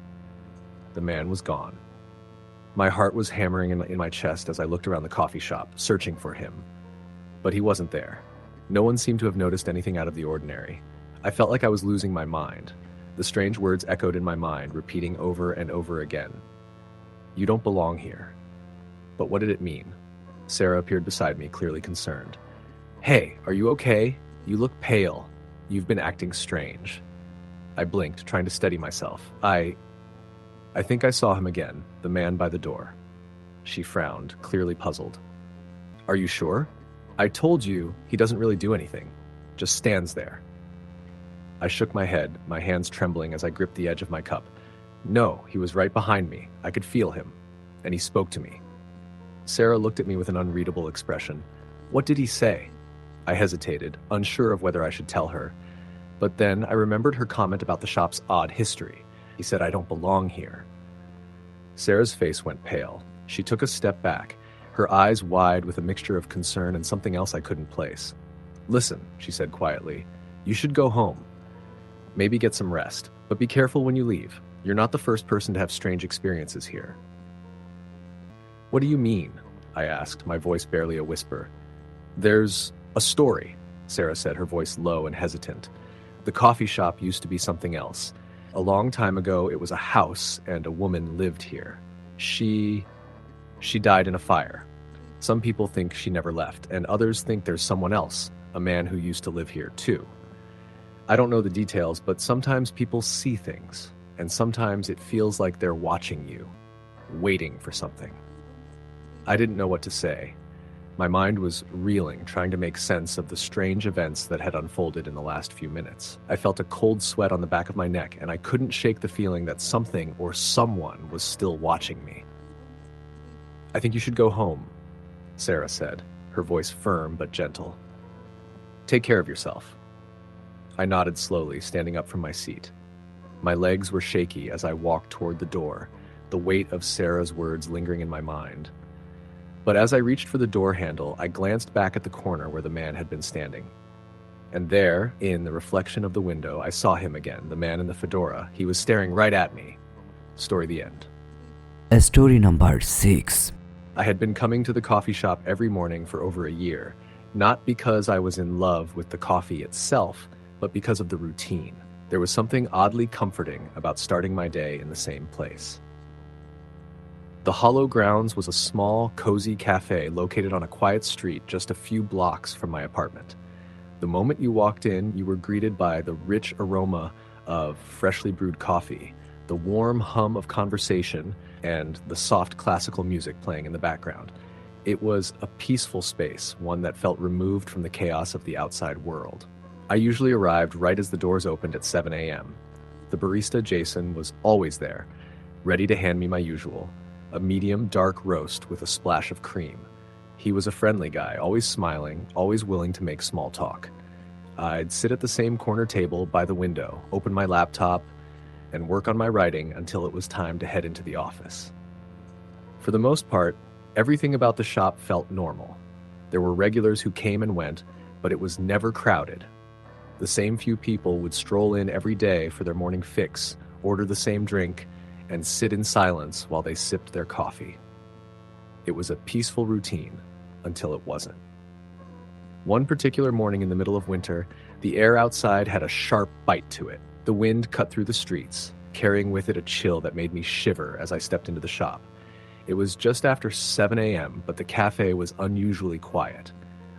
The man was gone. My heart was hammering in my chest as I looked around the coffee shop, searching for him. But he wasn't there. No one seemed to have noticed anything out of the ordinary. I felt like I was losing my mind. The strange words echoed in my mind, repeating over and over again. "You don't belong here." But what did it mean? Sarah appeared beside me, clearly concerned. "Hey, are you okay? You look pale. You've been acting strange." I blinked, trying to steady myself. I think I saw him again, the man by the door. She frowned, clearly puzzled. "Are you sure? I told you he doesn't really do anything. Just stands there." I shook my head, my hands trembling as I gripped the edge of my cup. No, he was right behind me. I could feel him. And he spoke to me. Sarah looked at me with an unreadable expression. What did he say? I hesitated, unsure of whether I should tell her. But then I remembered her comment about the shop's odd history. He said I don't belong here. Sarah's face went pale. She took a step back, her eyes wide with a mixture of concern and something else I couldn't place. Listen, she said quietly, you should go home. Maybe get some rest, but be careful when you leave. You're not the first person to have strange experiences here. What do you mean? I asked, my voice barely a whisper. There's a story, Sarah said, her voice low and hesitant. The coffee shop used to be something else. A long time ago, it was a house and a woman lived here. She died in a fire. Some people think she never left, and others think there's someone else, a man who used to live here too. I don't know the details, but sometimes people see things, and sometimes it feels like they're watching you, waiting for something. I didn't know what to say. My mind was reeling, trying to make sense of the strange events that had unfolded in the last few minutes. I felt a cold sweat on the back of my neck, and I couldn't shake the feeling that something or someone was still watching me. I think you should go home, Sarah said, her voice firm but gentle. Take care of yourself. I nodded slowly, standing up from my seat. My legs were shaky as I walked toward the door, the weight of Sarah's words lingering in my mind. But as I reached for the door handle, I glanced back at the corner where the man had been standing. And there, in the reflection of the window, I saw him again, the man in the fedora. He was staring right at me. Story the end. Story number 6. I had been coming to the coffee shop every morning for over a year, not because I was in love with the coffee itself, but because of the routine. There was something oddly comforting about starting my day in the same place. The Hollow Grounds was a small, cozy cafe located on a quiet street just a few blocks from my apartment. The moment you walked in, you were greeted by the rich aroma of freshly brewed coffee, the warm hum of conversation, and the soft classical music playing in the background. It was a peaceful space, one that felt removed from the chaos of the outside world. I usually arrived right as the doors opened at 7 a.m. The barista, Jason, was always there, ready to hand me my usual, a medium dark roast with a splash of cream. He was a friendly guy, always smiling, always willing to make small talk. I'd sit at the same corner table by the window, open my laptop, and work on my writing until it was time to head into the office. For the most part, everything about the shop felt normal. There were regulars who came and went, but it was never crowded. The same few people would stroll in every day for their morning fix, order the same drink, and sit in silence while they sipped their coffee. It was a peaceful routine until it wasn't. One particular morning in the middle of winter, the air outside had a sharp bite to it. The wind cut through the streets, carrying with it a chill that made me shiver as I stepped into the shop. It was just after 7 a.m., but the cafe was unusually quiet.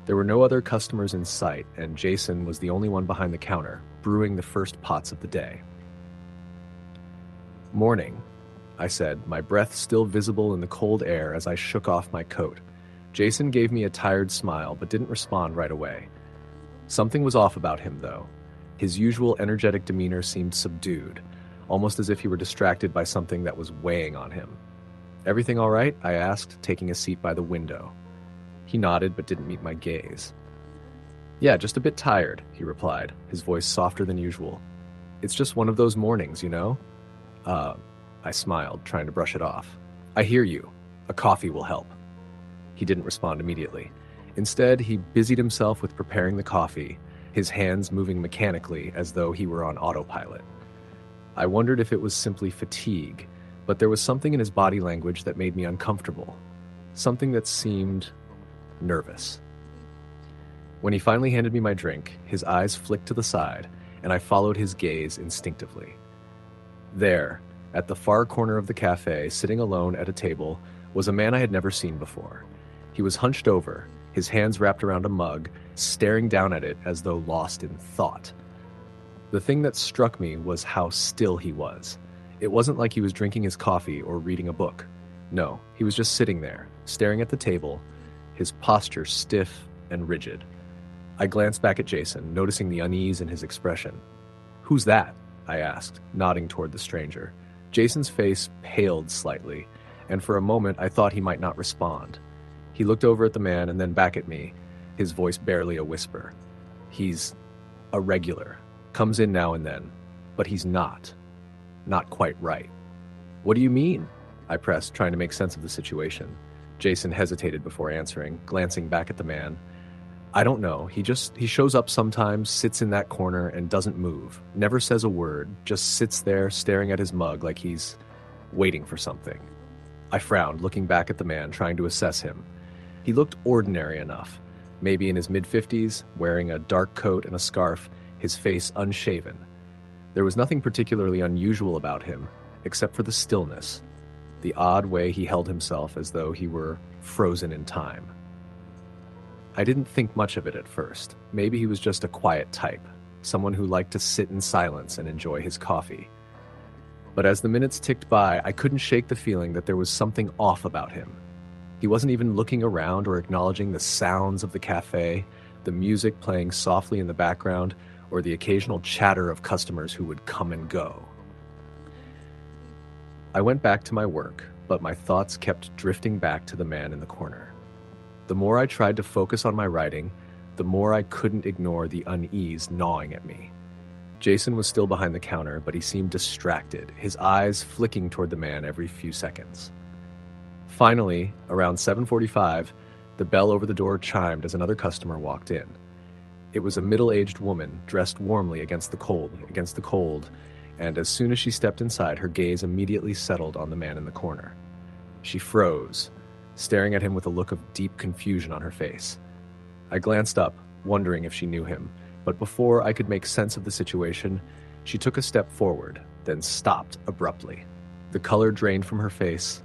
There were no other customers in sight, and Jason was the only one behind the counter, brewing the first pots of the day. Morning, I said, my breath still visible in the cold air as I shook off my coat. Jason gave me a tired smile, but didn't respond right away. Something was off about him, though. His usual energetic demeanor seemed subdued, almost as if he were distracted by something that was weighing on him. Everything all right? I asked, taking a seat by the window. He nodded, but didn't meet my gaze. Yeah, just a bit tired, he replied, his voice softer than usual. It's just one of those mornings, you know? I smiled, trying to brush it off. I hear you. A coffee will help. He didn't respond immediately. Instead, he busied himself with preparing the coffee, his hands moving mechanically as though he were on autopilot. I wondered if it was simply fatigue, but there was something in his body language that made me uncomfortable. Something that seemed nervous. When he finally handed me my drink, his eyes flicked to the side, and I followed his gaze instinctively. There, at the far corner of the cafe, sitting alone at a table, was a man I had never seen before. He was hunched over, his hands wrapped around a mug, staring down at it as though lost in thought. The thing that struck me was how still he was. It wasn't like he was drinking his coffee or reading a book. No, he was just sitting there, staring at the table, his posture stiff and rigid. I glanced back at Jason, noticing the unease in his expression. "Who's that?" I asked, nodding toward the stranger. Jason's face paled slightly, and for a moment I thought he might not respond. He looked over at the man and then back at me, his voice barely a whisper. He's a regular. Comes in now and then. But he's not. Not quite right. What do you mean? I pressed, trying to make sense of the situation. Jason hesitated before answering, glancing back at the man. I don't know. He shows up sometimes, sits in that corner, and doesn't move. Never says a word, just sits there staring at his mug like he's waiting for something. I frowned, looking back at the man, trying to assess him. He looked ordinary enough. Maybe in his mid-50s, wearing a dark coat and a scarf, his face unshaven. There was nothing particularly unusual about him, except for the stillness, the odd way he held himself as though he were frozen in time. I didn't think much of it at first. Maybe he was just a quiet type, someone who liked to sit in silence and enjoy his coffee. But as the minutes ticked by, I couldn't shake the feeling that there was something off about him. He wasn't even looking around or acknowledging the sounds of the cafe, the music playing softly in the background, or the occasional chatter of customers who would come and go. I went back to my work, but my thoughts kept drifting back to the man in the corner. The more I tried to focus on my writing, the more I couldn't ignore the unease gnawing at me. Jason was still behind the counter, but he seemed distracted, his eyes flicking toward the man every few seconds. Finally, around 7:45, the bell over the door chimed as another customer walked in. It was a middle-aged woman, dressed warmly against the cold, and as soon as she stepped inside, her gaze immediately settled on the man in the corner. She froze, staring at him with a look of deep confusion on her face. I glanced up, wondering if she knew him, but before I could make sense of the situation, she took a step forward, then stopped abruptly. The color drained from her face,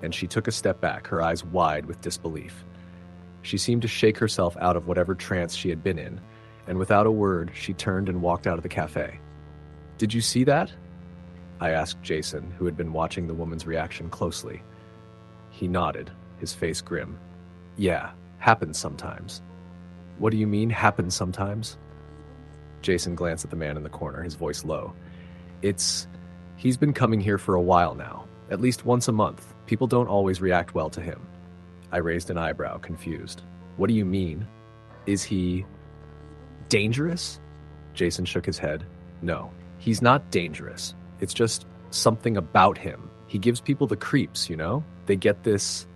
and she took a step back, her eyes wide with disbelief. She seemed to shake herself out of whatever trance she had been in, and without a word, she turned and walked out of the cafe. "Did you see that?" I asked Jason, who had been watching the woman's reaction closely. He nodded, his face grim. "Yeah, happens sometimes." "What do you mean, happens sometimes?" Jason glanced at the man in the corner, his voice low. He's been coming here for a while now, at least once a month. People don't always react well to him." I raised an eyebrow, confused. "What do you mean? Is he dangerous?" Jason shook his head. "No, he's not dangerous. It's just something about him. He gives people the creeps, you know? They get this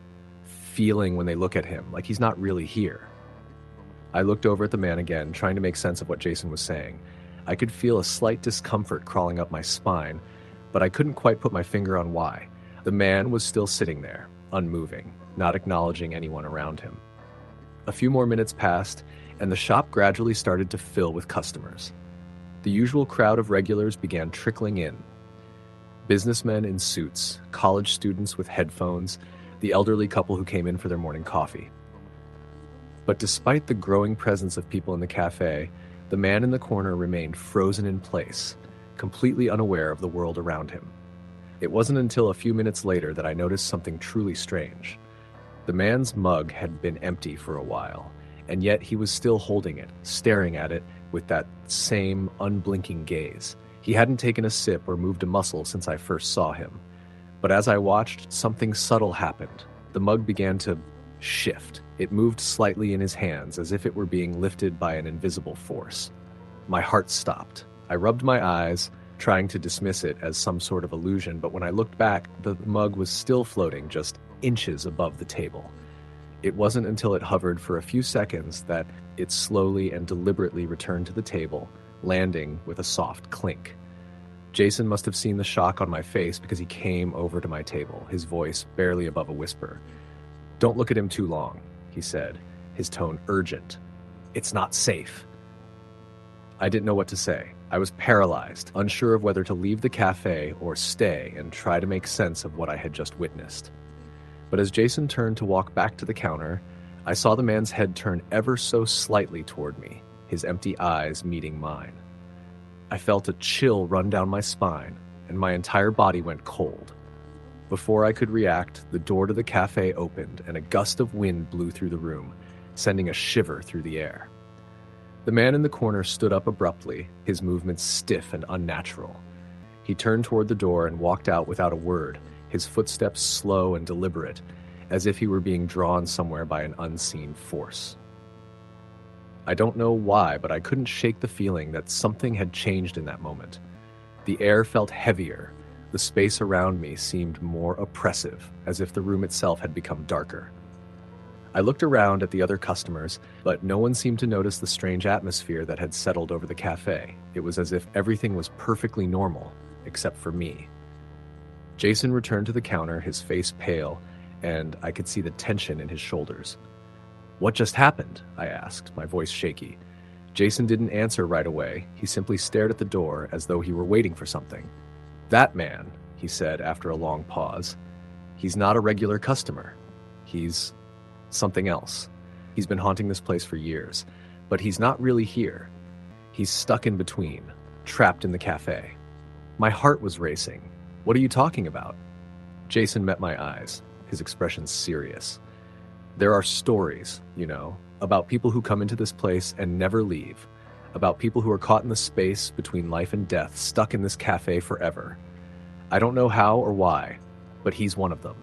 feeling when they look at him, like he's not really here." I looked over at the man again, trying to make sense of what Jason was saying. I could feel a slight discomfort crawling up my spine, but I couldn't quite put my finger on why. The man was still sitting there, unmoving, not acknowledging anyone around him. A few more minutes passed, and the shop gradually started to fill with customers. The usual crowd of regulars began trickling in. Businessmen in suits, college students with headphones, the elderly couple who came in for their morning coffee. But despite the growing presence of people in the cafe, the man in the corner remained frozen in place, completely unaware of the world around him. It wasn't until a few minutes later that I noticed something truly strange. The man's mug had been empty for a while, and yet he was still holding it, staring at it with that same unblinking gaze. He hadn't taken a sip or moved a muscle since I first saw him. But as I watched, something subtle happened. The mug began to shift. It moved slightly in his hands, as if it were being lifted by an invisible force. My heart stopped. I rubbed my eyes, trying to dismiss it as some sort of illusion, but when I looked back, the mug was still floating just inches above the table. It wasn't until it hovered for a few seconds that it slowly and deliberately returned to the table, landing with a soft clink. Jason must have seen the shock on my face because he came over to my table, his voice barely above a whisper. "Don't look at him too long," he said, his tone urgent. "It's not safe." I didn't know what to say. I was paralyzed, unsure of whether to leave the cafe or stay and try to make sense of what I had just witnessed. But as Jason turned to walk back to the counter, I saw the man's head turn ever so slightly toward me, his empty eyes meeting mine. I felt a chill run down my spine, and my entire body went cold. Before I could react, the door to the cafe opened, and a gust of wind blew through the room, sending a shiver through the air. The man in the corner stood up abruptly, his movements stiff and unnatural. He turned toward the door and walked out without a word, his footsteps slow and deliberate, as if he were being drawn somewhere by an unseen force. I don't know why, but I couldn't shake the feeling that something had changed in that moment. The air felt heavier. The space around me seemed more oppressive, as if the room itself had become darker. I looked around at the other customers, but no one seemed to notice the strange atmosphere that had settled over the cafe. It was as if everything was perfectly normal, except for me. Jason returned to the counter, his face pale, and I could see the tension in his shoulders. "What just happened?" I asked, my voice shaky. Jason didn't answer right away. He simply stared at the door as though he were waiting for something. "That man," he said after a long pause, "he's not a regular customer. He's something else. He's been haunting this place for years, but he's not really here. He's stuck in between, trapped in the cafe." My heart was racing. "What are you talking about?" Jason met my eyes, his expression serious. "There are stories, about people who come into this place and never leave, about people who are caught in the space between life and death, stuck in this cafe forever. I don't know how or why, but he's one of them."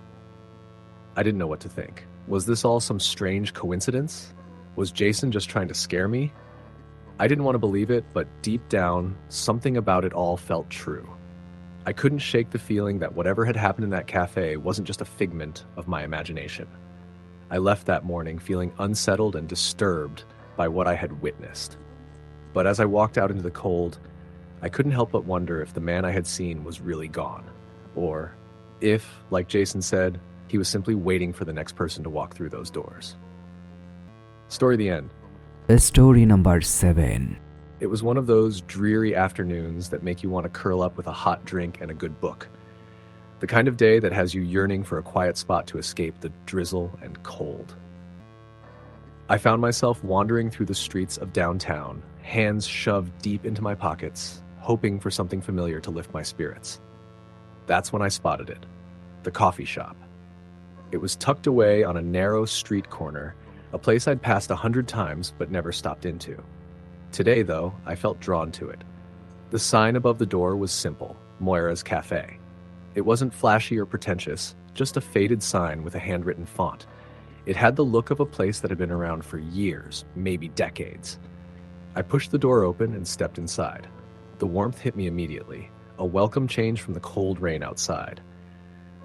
I didn't know what to think. Was this all some strange coincidence? Was Jason just trying to scare me? I didn't want to believe it, but deep down, something about it all felt true. I couldn't shake the feeling that whatever had happened in that cafe wasn't just a figment of my imagination. I left that morning feeling unsettled and disturbed by what I had witnessed. But as I walked out into the cold, I couldn't help but wonder if the man I had seen was really gone, or if, like Jason said, he was simply waiting for the next person to walk through those doors. Story the end. Story number 7. It was one of those dreary afternoons that make you want to curl up with a hot drink and a good book. The kind of day that has you yearning for a quiet spot to escape the drizzle and cold. I found myself wandering through the streets of downtown, hands shoved deep into my pockets, hoping for something familiar to lift my spirits. That's when I spotted it. The coffee shop. It was tucked away on a narrow street corner, a place I'd passed 100 times but never stopped into. Today, though, I felt drawn to it. The sign above the door was simple, Moira's Cafe. It wasn't flashy or pretentious, just a faded sign with a handwritten font. It had the look of a place that had been around for years, maybe decades. I pushed the door open and stepped inside. The warmth hit me immediately, a welcome change from the cold rain outside.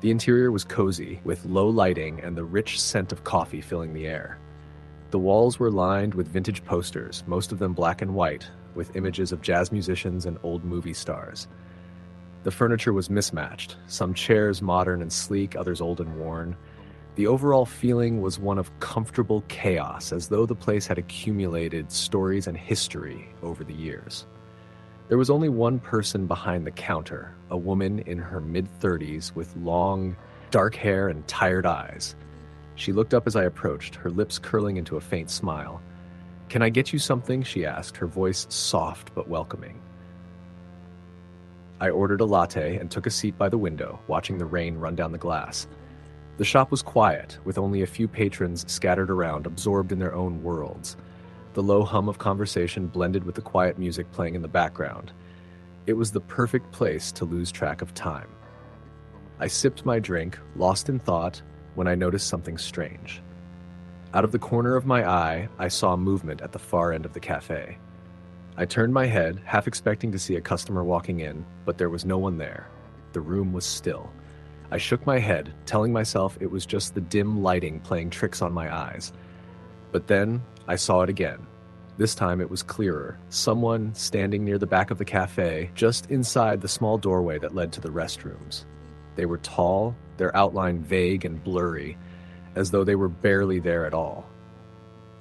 The interior was cozy, with low lighting and the rich scent of coffee filling the air. The walls were lined with vintage posters, most of them black and white, with images of jazz musicians and old movie stars. The furniture was mismatched, some chairs modern and sleek, others old and worn. The overall feeling was one of comfortable chaos, as though the place had accumulated stories and history over the years. There was only one person behind the counter, a woman in her mid-30s with long, dark hair and tired eyes. She looked up as I approached, her lips curling into a faint smile. "Can I get you something?" she asked, her voice soft but welcoming. I ordered a latte and took a seat by the window, watching the rain run down the glass. The shop was quiet, with only a few patrons scattered around, absorbed in their own worlds. The low hum of conversation blended with the quiet music playing in the background. It was the perfect place to lose track of time. I sipped my drink, lost in thought, when I noticed something strange. Out of the corner of my eye, I saw movement at the far end of the cafe. I turned my head, half expecting to see a customer walking in, but there was no one there. The room was still. I shook my head, telling myself it was just the dim lighting playing tricks on my eyes. But then, I saw it again. This time it was clearer. Someone standing near the back of the cafe, just inside the small doorway that led to the restrooms. They were tall, their outline vague and blurry, as though they were barely there at all.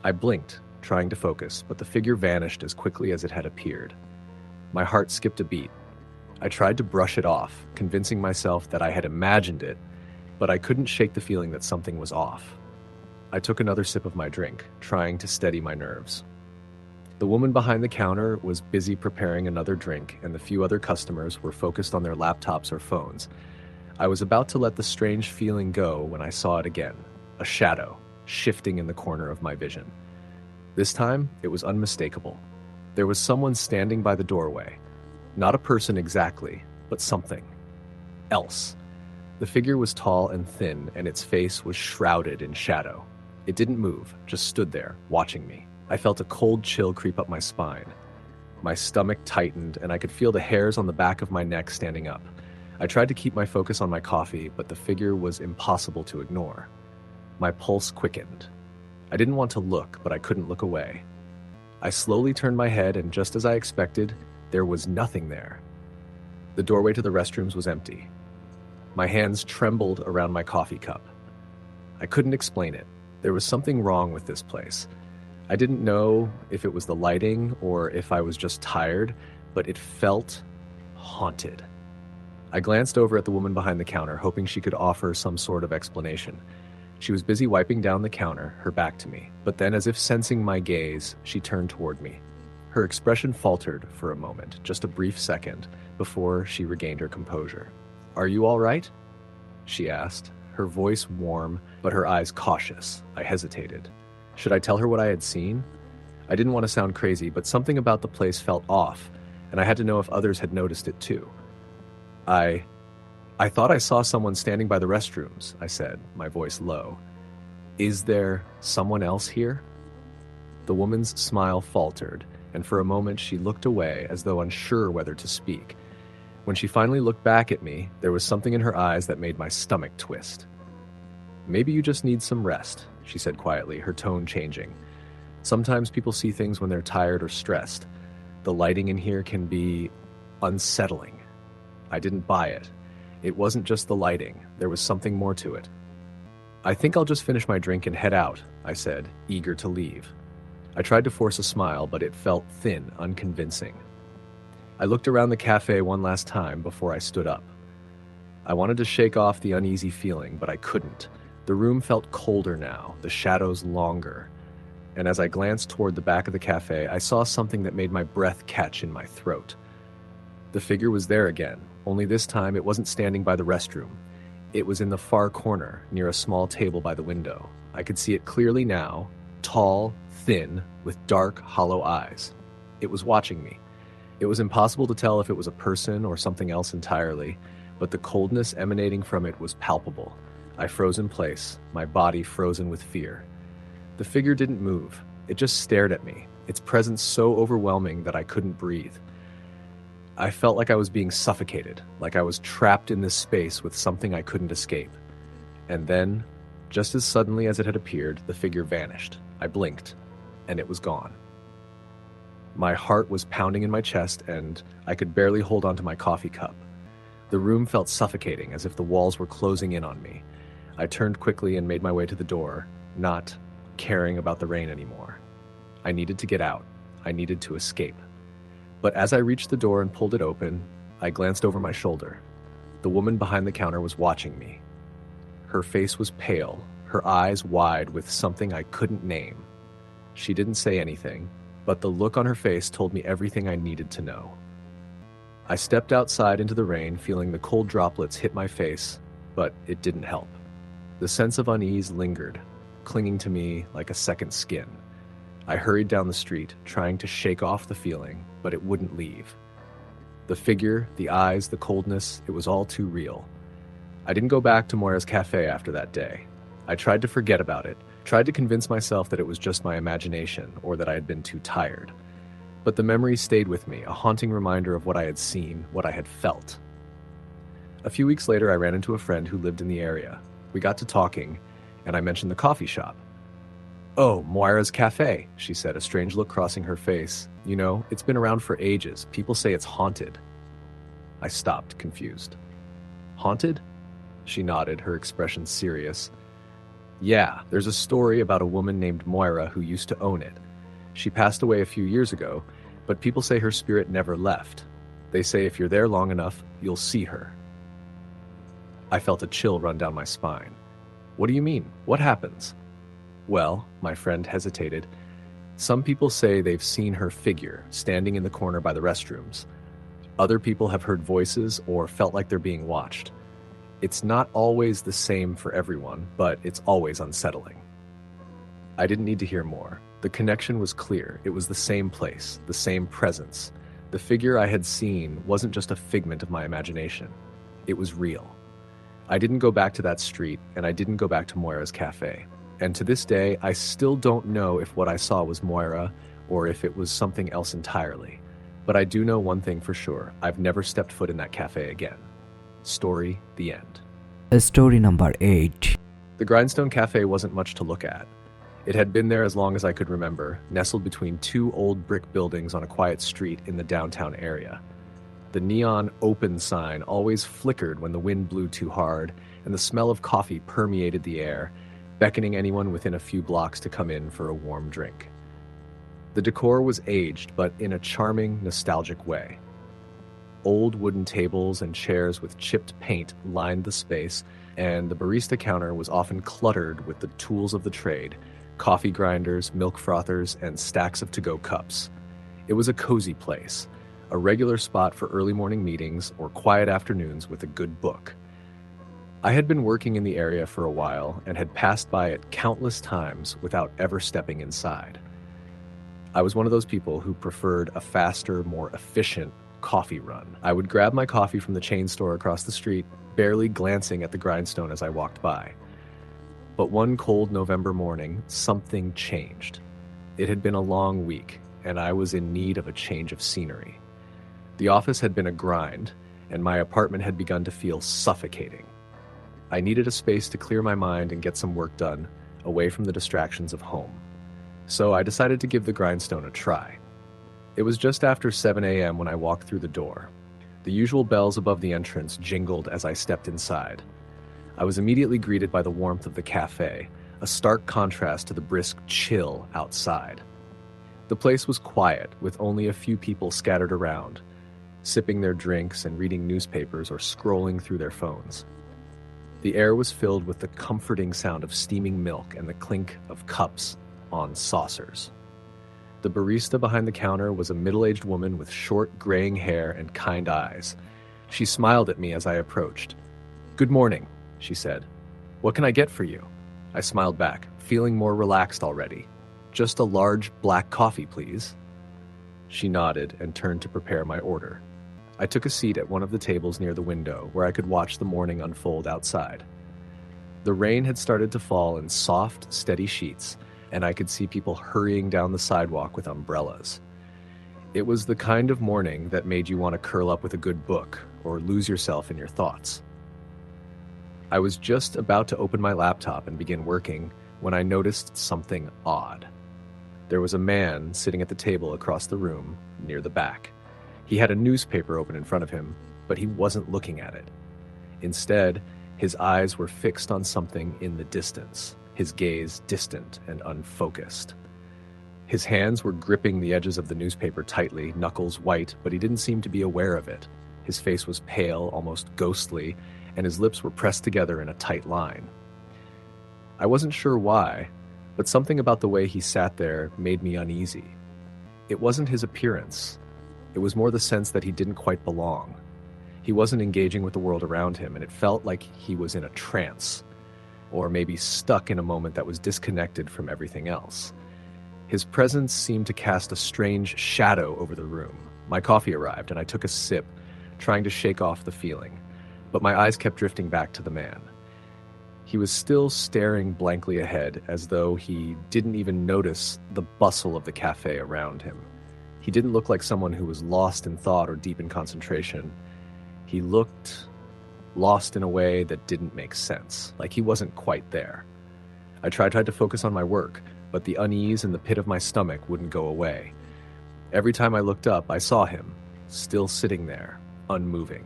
I blinked, trying to focus, but the figure vanished as quickly as it had appeared. My heart skipped a beat. I tried to brush it off, convincing myself that I had imagined it, but I couldn't shake the feeling that something was off. I took another sip of my drink, trying to steady my nerves. The woman behind the counter was busy preparing another drink, and the few other customers were focused on their laptops or phones. I was about to let the strange feeling go when I saw it again, a shadow, shifting in the corner of my vision. This time, it was unmistakable. There was someone standing by the doorway. Not a person exactly, but something else. The figure was tall and thin, and its face was shrouded in shadow. It didn't move, just stood there, watching me. I felt a cold chill creep up my spine. My stomach tightened, and I could feel the hairs on the back of my neck standing up. I tried to keep my focus on my coffee, but the figure was impossible to ignore. My pulse quickened. I didn't want to look, but I couldn't look away. I slowly turned my head, and just as I expected, there was nothing there. The doorway to the restrooms was empty. My hands trembled around my coffee cup. I couldn't explain it. There was something wrong with this place. I didn't know if it was the lighting or if I was just tired, but it felt haunted. I glanced over at the woman behind the counter, hoping she could offer some sort of explanation. She was busy wiping down the counter, her back to me, but then, as if sensing my gaze, she turned toward me. Her expression faltered for a moment, just a brief second, before she regained her composure. "Are you all right?" she asked, her voice warm, but her eyes cautious. I hesitated. Should I tell her what I had seen? I didn't want to sound crazy, but something about the place felt off, and I had to know if others had noticed it too. I thought I saw someone standing by the restrooms, I said, my voice low. Is there someone else here? The woman's smile faltered, and for a moment she looked away as though unsure whether to speak. When she finally looked back at me, there was something in her eyes that made my stomach twist. "Maybe you just need some rest," she said quietly, her tone changing. "Sometimes people see things when they're tired or stressed. The lighting in here can be unsettling." I didn't buy it. It wasn't just the lighting. There was something more to it. "I think I'll just finish my drink and head out," I said, eager to leave. I tried to force a smile, but it felt thin, unconvincing. I looked around the cafe one last time before I stood up. I wanted to shake off the uneasy feeling, but I couldn't. The room felt colder now, the shadows longer. And as I glanced toward the back of the cafe, I saw something that made my breath catch in my throat. The figure was there again, only this time it wasn't standing by the restroom. It was in the far corner, near a small table by the window. I could see it clearly now, tall, thin, with dark, hollow eyes. It was watching me. It was impossible to tell if it was a person or something else entirely, but the coldness emanating from it was palpable. I froze in place, my body frozen with fear. The figure didn't move. It just stared at me, its presence so overwhelming that I couldn't breathe. I felt like I was being suffocated, like I was trapped in this space with something I couldn't escape. And then, just as suddenly as it had appeared, the figure vanished. I blinked, and it was gone. My heart was pounding in my chest, and I could barely hold onto my coffee cup. The room felt suffocating, as if the walls were closing in on me. I turned quickly and made my way to the door, not caring about the rain anymore. I needed to get out. I needed to escape. But as I reached the door and pulled it open, I glanced over my shoulder. The woman behind the counter was watching me. Her face was pale, her eyes wide with something I couldn't name. She didn't say anything, but the look on her face told me everything I needed to know. I stepped outside into the rain, feeling the cold droplets hit my face, but it didn't help. The sense of unease lingered, clinging to me like a second skin. I hurried down the street, trying to shake off the feeling, but it wouldn't leave. The figure, the eyes, the coldness, it was all too real. I didn't go back to Moira's cafe after that day. I tried to forget about it, tried to convince myself that it was just my imagination or that I had been too tired. But the memory stayed with me, a haunting reminder of what I had seen, what I had felt. A few weeks later, I ran into a friend who lived in the area. We got to talking, and I mentioned the coffee shop. "Oh, Moira's cafe," she said, a strange look crossing her face. "You know, it's been around for ages. People say it's haunted." I stopped, confused. "Haunted?" She nodded, her expression serious. "Yeah, there's a story about a woman named Moira who used to own it. She passed away a few years ago, but people say her spirit never left. They say if you're there long enough, you'll see her." I felt a chill run down my spine. "What do you mean? What happens?" "Well," my friend hesitated, "some people say they've seen her figure standing in the corner by the restrooms. Other people have heard voices or felt like they're being watched. It's not always the same for everyone, but it's always unsettling." I didn't need to hear more. The connection was clear. It was the same place, the same presence. The figure I had seen wasn't just a figment of my imagination. It was real. I didn't go back to that street, and I didn't go back to Moira's cafe. And to this day, I still don't know if what I saw was Moira or if it was something else entirely. But I do know one thing for sure. I've never stepped foot in that cafe again. Story, the end. Story number 8. The Grindstone Cafe wasn't much to look at. It had been there as long as I could remember, nestled between two old brick buildings on a quiet street in the downtown area. The neon open sign always flickered when the wind blew too hard, and the smell of coffee permeated the air, beckoning anyone within a few blocks to come in for a warm drink. The decor was aged, but in a charming, nostalgic way. Old wooden tables and chairs with chipped paint lined the space, and the barista counter was often cluttered with the tools of the trade: coffee grinders, milk frothers, and stacks of to-go cups. It was a cozy place, a regular spot for early morning meetings or quiet afternoons with a good book. I had been working in the area for a while and had passed by it countless times without ever stepping inside. I was one of those people who preferred a faster, more efficient coffee run. I would grab my coffee from the chain store across the street, barely glancing at the grindstone as I walked by. But one cold November morning, something changed. It had been a long week, and I was in need of a change of scenery. The office had been a grind, and my apartment had begun to feel suffocating. I needed a space to clear my mind and get some work done, away from the distractions of home. So I decided to give the grindstone a try. It was just after 7 a.m. when I walked through the door. The usual bells above the entrance jingled as I stepped inside. I was immediately greeted by the warmth of the cafe, a stark contrast to the brisk chill outside. The place was quiet, with only a few people scattered around, sipping their drinks and reading newspapers or scrolling through their phones. The air was filled with the comforting sound of steaming milk and the clink of cups on saucers. The barista behind the counter was a middle-aged woman with short, graying hair and kind eyes. She smiled at me as I approached. "Good morning," she said. "What can I get for you?" I smiled back, feeling more relaxed already. "Just a large black coffee, please." She nodded and turned to prepare my order. I took a seat at one of the tables near the window where I could watch the morning unfold outside. The rain had started to fall in soft, steady sheets, and I could see people hurrying down the sidewalk with umbrellas. It was the kind of morning that made you want to curl up with a good book or lose yourself in your thoughts. I was just about to open my laptop and begin working when I noticed something odd. There was a man sitting at the table across the room, near the back. He had a newspaper open in front of him, but he wasn't looking at it. Instead, his eyes were fixed on something in the distance, his gaze distant and unfocused. His hands were gripping the edges of the newspaper tightly, knuckles white, but he didn't seem to be aware of it. His face was pale, almost ghostly, and his lips were pressed together in a tight line. I wasn't sure why, but something about the way he sat there made me uneasy. It wasn't his appearance. It was more the sense that he didn't quite belong. He wasn't engaging with the world around him, and it felt like he was in a trance, or maybe stuck in a moment that was disconnected from everything else. His presence seemed to cast a strange shadow over the room. My coffee arrived, and I took a sip, trying to shake off the feeling, but my eyes kept drifting back to the man. He was still staring blankly ahead, as though he didn't even notice the bustle of the cafe around him. He didn't look like someone who was lost in thought or deep in concentration. He looked lost in a way that didn't make sense, like he wasn't quite there. I tried to focus on my work, but the unease in the pit of my stomach wouldn't go away. Every time I looked up, I saw him, still sitting there, unmoving.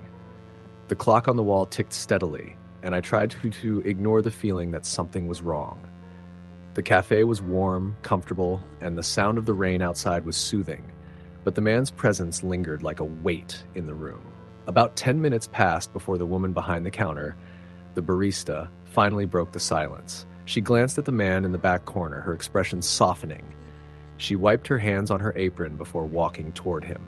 The clock on the wall ticked steadily, and I tried to ignore the feeling that something was wrong. The cafe was warm, comfortable, and the sound of the rain outside was soothing, but the man's presence lingered like a weight in the room. About 10 minutes passed before the woman behind the counter, the barista, finally broke the silence. She glanced at the man in the back corner, her expression softening. She wiped her hands on her apron before walking toward him.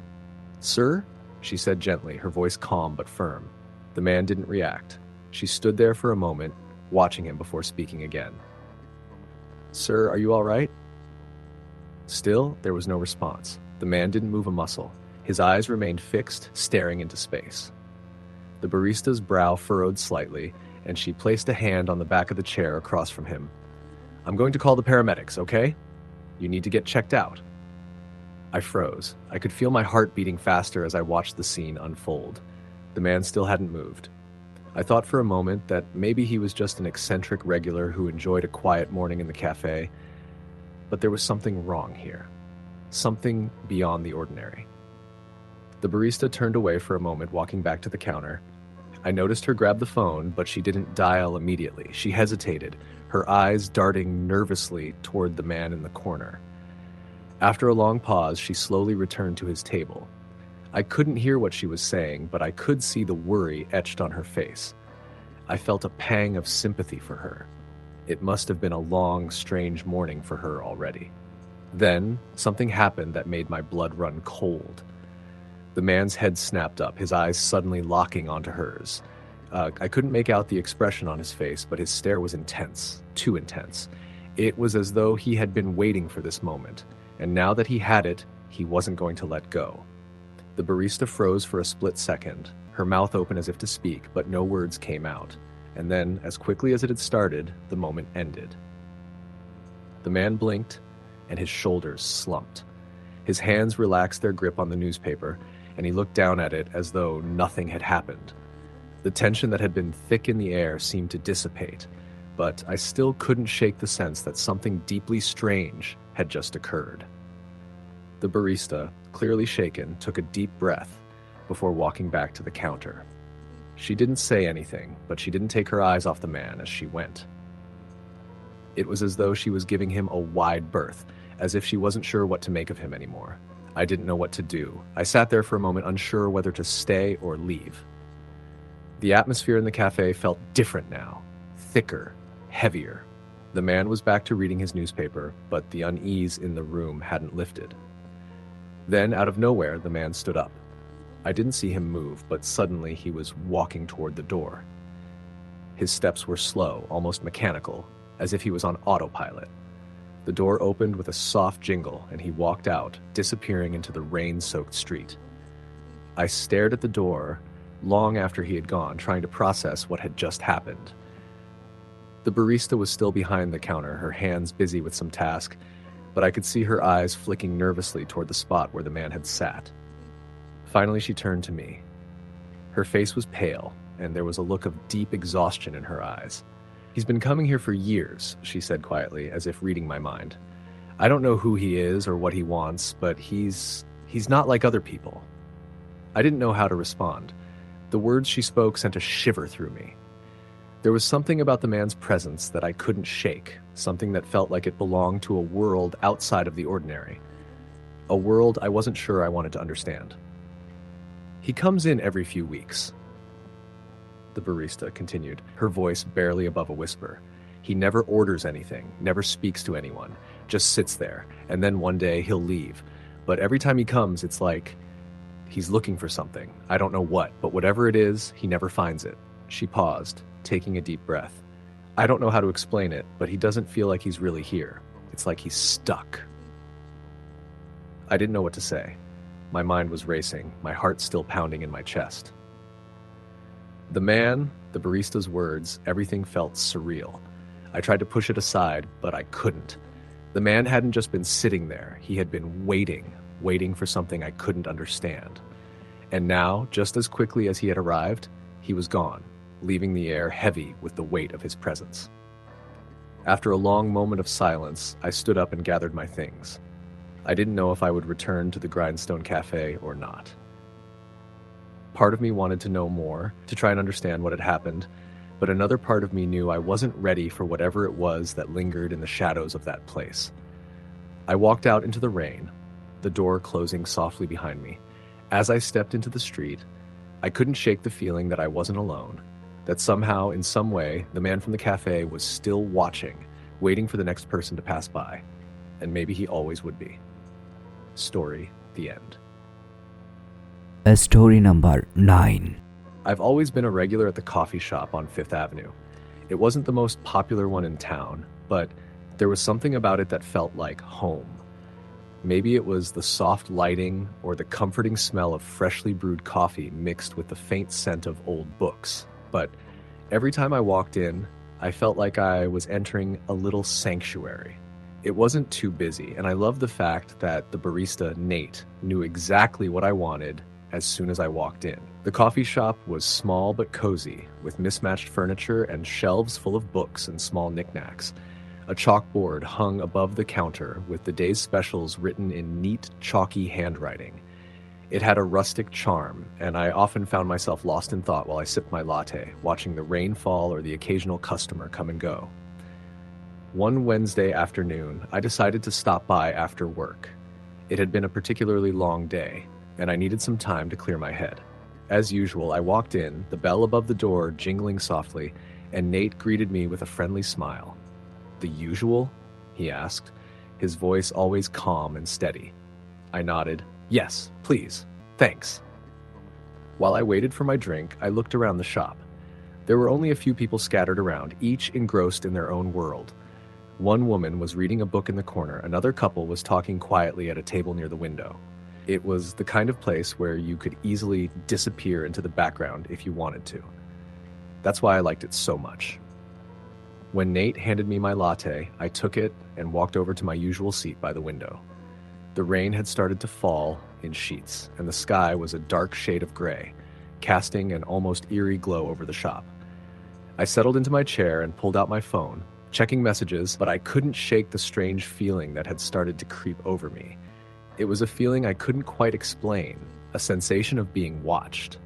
"Sir?" she said gently, her voice calm but firm. The man didn't react. She stood there for a moment, watching him before speaking again. "Sir, are you all right?" Still, there was no response. The man didn't move a muscle. His eyes remained fixed, staring into space. The barista's brow furrowed slightly, and she placed a hand on the back of the chair across from him. "I'm going to call the paramedics, okay? You need to get checked out." I froze. I could feel my heart beating faster as I watched the scene unfold. The man still hadn't moved. I thought for a moment that maybe he was just an eccentric regular who enjoyed a quiet morning in the cafe, but there was something wrong here. Something beyond the ordinary. The barista turned away for a moment, walking back to the counter. I noticed her grab the phone, but she didn't dial immediately. She hesitated, her eyes darting nervously toward the man in the corner. After a long pause, she slowly returned to his table. I couldn't hear what she was saying, but I could see the worry etched on her face. I felt a pang of sympathy for her. It must have been a long, strange morning for her already. Then, something happened that made my blood run cold. The man's head snapped up, his eyes suddenly locking onto hers. I couldn't make out the expression on his face, but his stare was intense, too intense. It was as though he had been waiting for this moment, and now that he had it, he wasn't going to let go. The barista froze for a split second, her mouth open as if to speak, but no words came out. And then, as quickly as it had started, the moment ended. The man blinked, and his shoulders slumped. His hands relaxed their grip on the newspaper, and he looked down at it as though nothing had happened. The tension that had been thick in the air seemed to dissipate, but I still couldn't shake the sense that something deeply strange had just occurred. The barista, clearly shaken, took a deep breath before walking back to the counter. She didn't say anything, but she didn't take her eyes off the man as she went. It was as though she was giving him a wide berth, as if she wasn't sure what to make of him anymore. I didn't know what to do. I sat there for a moment, unsure whether to stay or leave. The atmosphere in the cafe felt different now, thicker, heavier. The man was back to reading his newspaper, but the unease in the room hadn't lifted. Then, out of nowhere, the man stood up. I didn't see him move, but suddenly he was walking toward the door. His steps were slow, almost mechanical, as if he was on autopilot. The door opened with a soft jingle, and he walked out, disappearing into the rain-soaked street. I stared at the door long after he had gone, trying to process what had just happened. The barista was still behind the counter, her hands busy with some task, but I could see her eyes flicking nervously toward the spot where the man had sat. Finally, she turned to me. Her face was pale, and there was a look of deep exhaustion in her eyes. "He's been coming here for years," she said quietly, as if reading my mind. "I don't know who he is or what he wants, but he's not like other people." I didn't know how to respond. The words she spoke sent a shiver through me. There was something about the man's presence that I couldn't shake, something that felt like it belonged to a world outside of the ordinary. A world I wasn't sure I wanted to understand. "He comes in every few weeks," the barista continued, her voice barely above a whisper. "He never orders anything, never speaks to anyone, just sits there, and then one day he'll leave. But every time he comes, it's like he's looking for something. I don't know what, but whatever it is, he never finds it." She paused, taking a deep breath. "I don't know how to explain it, but he doesn't feel like he's really here. It's like he's stuck." I didn't know what to say. My mind was racing, my heart still pounding in my chest. The man, the barista's words, everything felt surreal. I tried to push it aside, but I couldn't. The man hadn't just been sitting there, he had been waiting for something I couldn't understand. And now, just as quickly as he had arrived, he was gone, leaving the air heavy with the weight of his presence. After a long moment of silence, I stood up and gathered my things. I didn't know if I would return to the Grindstone Cafe or not. Part of me wanted to know more, to try and understand what had happened, but another part of me knew I wasn't ready for whatever it was that lingered in the shadows of that place. I walked out into the rain, the door closing softly behind me. As I stepped into the street, I couldn't shake the feeling that I wasn't alone, that somehow, in some way, the man from the cafe was still watching, waiting for the next person to pass by, and maybe he always would be. Story, the end. Story number 9. I've always been a regular at the coffee shop on Fifth Avenue. It wasn't the most popular one in town, but there was something about it that felt like home. Maybe it was the soft lighting or the comforting smell of freshly brewed coffee mixed with the faint scent of old books, but Every time I walked in, I felt like I was entering a little sanctuary. It wasn't too busy, and I loved the fact that the barista, Nate, knew exactly what I wanted as soon as I walked in. The coffee shop was small but cozy, with mismatched furniture and shelves full of books and small knickknacks. A chalkboard hung above the counter with the day's specials written in neat, chalky handwriting. It had a rustic charm, and I often found myself lost in thought while I sipped my latte, watching the rain fall or the occasional customer come and go. One Wednesday afternoon, I decided to stop by after work. It had been a particularly long day, and I needed some time to clear my head. As usual, I walked in, the bell above the door jingling softly, and Nate greeted me with a friendly smile. "The usual?" he asked, his voice always calm and steady. I nodded. "Yes, please. Thanks." While I waited for my drink, I looked around the shop. There were only a few people scattered around, each engrossed in their own world. One woman was reading a book in the corner, another couple was talking quietly at a table near the window. It was the kind of place where you could easily disappear into the background if you wanted to. That's why I liked it so much. When Nate handed me my latte, I took it and walked over to my usual seat by the window. The rain had started to fall in sheets, and the sky was a dark shade of gray, casting an almost eerie glow over the shop. I settled into my chair and pulled out my phone, checking messages, but I couldn't shake the strange feeling that had started to creep over me. It was a feeling I couldn't quite explain, a sensation of being watched.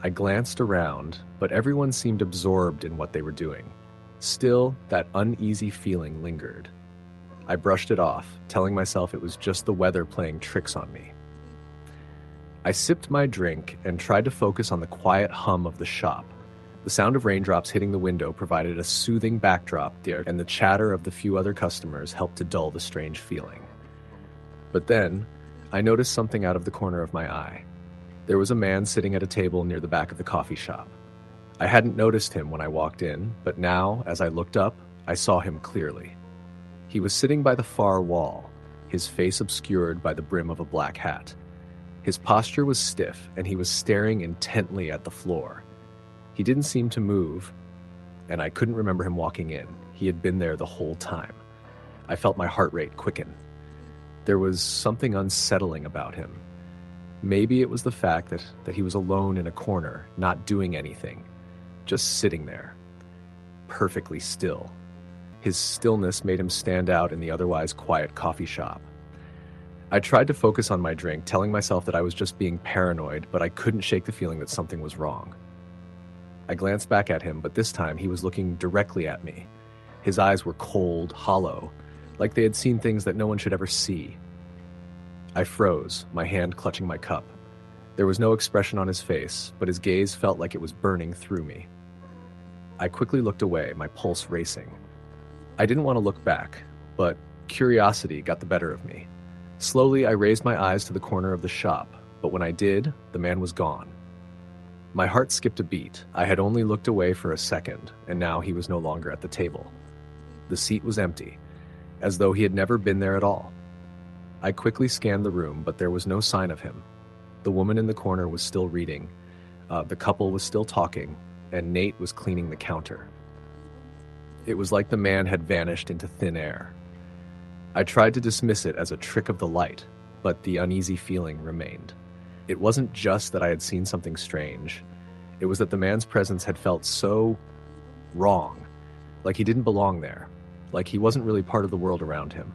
I glanced around, but everyone seemed absorbed in what they were doing. Still, that uneasy feeling lingered. I brushed it off, telling myself it was just the weather playing tricks on me. I sipped my drink and tried to focus on the quiet hum of the shop. The sound of raindrops hitting the window provided a soothing backdrop there, and the chatter of the few other customers helped to dull the strange feeling. But then, I noticed something out of the corner of my eye. There was a man sitting at a table near the back of the coffee shop. I hadn't noticed him when I walked in, but now, as I looked up, I saw him clearly. He was sitting by the far wall, his face obscured by the brim of a black hat. His posture was stiff, and he was staring intently at the floor. He didn't seem to move, and I couldn't remember him walking in. He had been there the whole time. I felt my heart rate quicken. There was something unsettling about him. Maybe it was the fact that he was alone in a corner, not doing anything, just sitting there, perfectly still. His stillness made him stand out in the otherwise quiet coffee shop. I tried to focus on my drink, telling myself that I was just being paranoid, but I couldn't shake the feeling that something was wrong. I glanced back at him, but this time he was looking directly at me. His eyes were cold, hollow, like they had seen things that no one should ever see. I froze, my hand clutching my cup. There was no expression on his face, but his gaze felt like it was burning through me. I quickly looked away, my pulse racing. I didn't want to look back, but curiosity got the better of me. Slowly, I raised my eyes to the corner of the shop, but when I did, the man was gone. My heart skipped a beat. I had only looked away for a second, and now he was no longer at the table. The seat was empty, as though he had never been there at all. I quickly scanned the room, but there was no sign of him. The woman in the corner was still reading, the couple was still talking, and Nate was cleaning the counter. It was like the man had vanished into thin air. I tried to dismiss it as a trick of the light, but the uneasy feeling remained. It wasn't just that I had seen something strange. It was that the man's presence had felt so wrong, like he didn't belong there, like he wasn't really part of the world around him.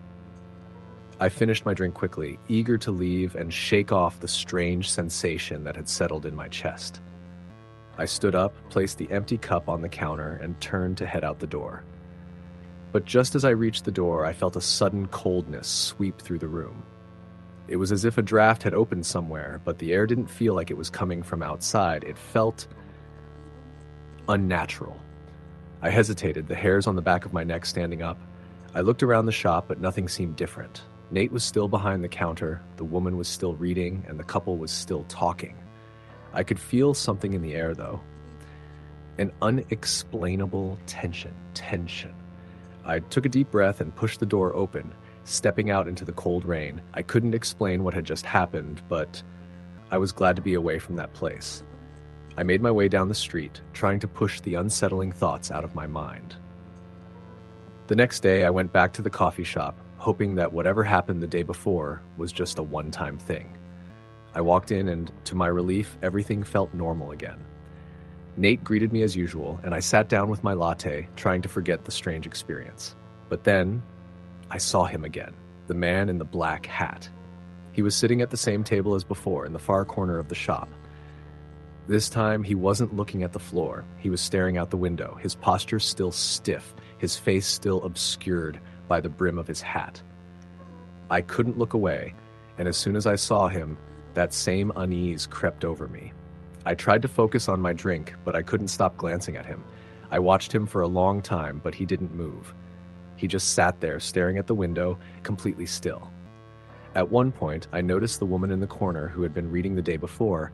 I finished my drink quickly, eager to leave and shake off the strange sensation that had settled in my chest. I stood up, placed the empty cup on the counter, and turned to head out the door. But just as I reached the door, I felt a sudden coldness sweep through the room. It was as if a draft had opened somewhere, but the air didn't feel like it was coming from outside. It felt unnatural. I hesitated, the hairs on the back of my neck standing up. I looked around the shop, but nothing seemed different. Nate was still behind the counter, the woman was still reading, and the couple was still talking. I could feel something in the air, though. An unexplainable tension. I took a deep breath and pushed the door open, stepping out into the cold rain. I couldn't explain what had just happened, but I was glad to be away from that place. I made my way down the street, trying to push the unsettling thoughts out of my mind. The next day, I went back to the coffee shop, hoping that whatever happened the day before was just a one-time thing. I walked in and, to my relief, everything felt normal again. Nate greeted me as usual, and I sat down with my latte, trying to forget the strange experience. But then, I saw him again, the man in the black hat. He was sitting at the same table as before, in the far corner of the shop. This time, he wasn't looking at the floor. He was staring out the window, his posture still stiff, his face still obscured by the brim of his hat. I couldn't look away, and as soon as I saw him, that same unease crept over me. I tried to focus on my drink, but I couldn't stop glancing at him. I watched him for a long time, but he didn't move. He just sat there, staring at the window, completely still. At one point, I noticed the woman in the corner who had been reading the day before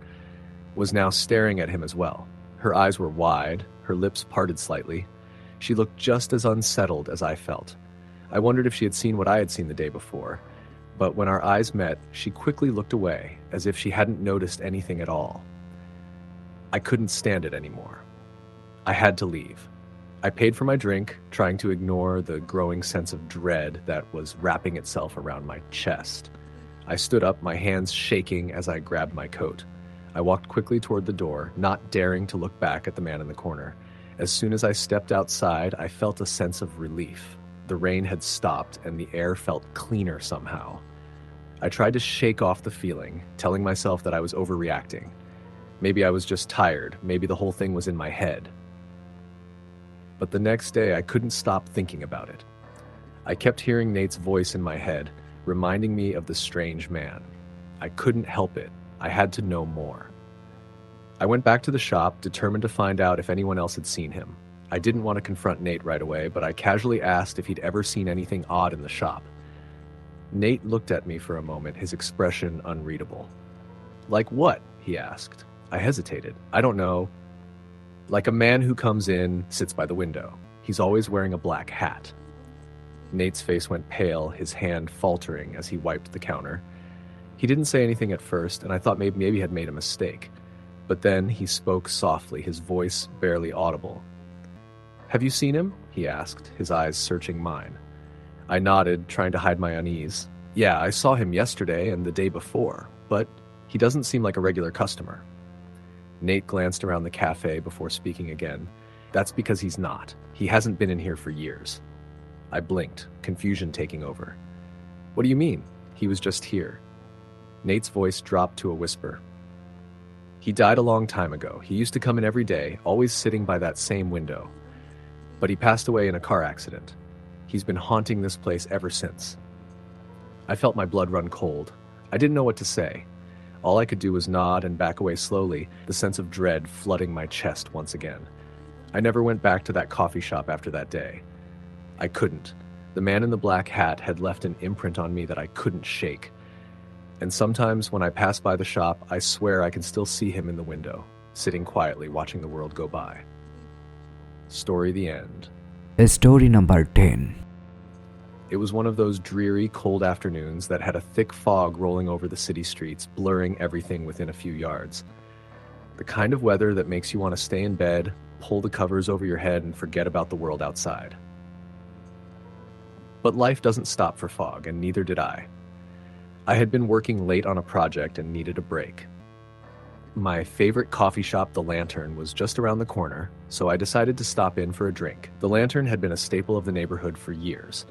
was now staring at him as well. Her eyes were wide, her lips parted slightly. She looked just as unsettled as I felt. I wondered if she had seen what I had seen the day before, but when our eyes met, she quickly looked away, as if she hadn't noticed anything at all. I couldn't stand it anymore. I had to leave. I paid for my drink, trying to ignore the growing sense of dread that was wrapping itself around my chest. I stood up, my hands shaking as I grabbed my coat. I walked quickly toward the door, not daring to look back at the man in the corner. As soon as I stepped outside, I felt a sense of relief. The rain had stopped, and the air felt cleaner somehow. I tried to shake off the feeling, telling myself that I was overreacting. Maybe I was just tired, maybe the whole thing was in my head. But the next day, I couldn't stop thinking about it. I kept hearing Nate's voice in my head, reminding me of the strange man. I couldn't help it. I had to know more. I went back to the shop, determined to find out if anyone else had seen him. I didn't want to confront Nate right away, but I casually asked if he'd ever seen anything odd in the shop. Nate looked at me for a moment, his expression unreadable. "Like what?" he asked. I hesitated. "I don't know. Like a man who comes in, sits by the window. He's always wearing a black hat." Nate's face went pale, his hand faltering as he wiped the counter. He didn't say anything at first, and I thought maybe he had made a mistake. But then he spoke softly, his voice barely audible. "Have you seen him?" he asked, his eyes searching mine. I nodded, trying to hide my unease. "Yeah, I saw him yesterday and the day before, but he doesn't seem like a regular customer." Nate glanced around the cafe before speaking again. "That's because he's not. He hasn't been in here for years." I blinked, confusion taking over. "What do you mean? He was just here." Nate's voice dropped to a whisper. "He died a long time ago. He used to come in every day, always sitting by that same window. But he passed away in a car accident. He's been haunting this place ever since." I felt my blood run cold. I didn't know what to say. All I could do was nod and back away slowly, the sense of dread flooding my chest once again. I never went back to that coffee shop after that day. I couldn't. The man in the black hat had left an imprint on me that I couldn't shake. And sometimes when I pass by the shop, I swear I can still see him in the window, sitting quietly watching the world go by. Story the end. Story number 10. It was one of those dreary, cold afternoons that had a thick fog rolling over the city streets, blurring everything within a few yards. The kind of weather that makes you want to stay in bed, pull the covers over your head, and forget about the world outside. But life doesn't stop for fog, and neither did I. I had been working late on a project and needed a break. My favorite coffee shop, The Lantern, was just around the corner, so I decided to stop in for a drink. The Lantern had been a staple of the neighborhood for years.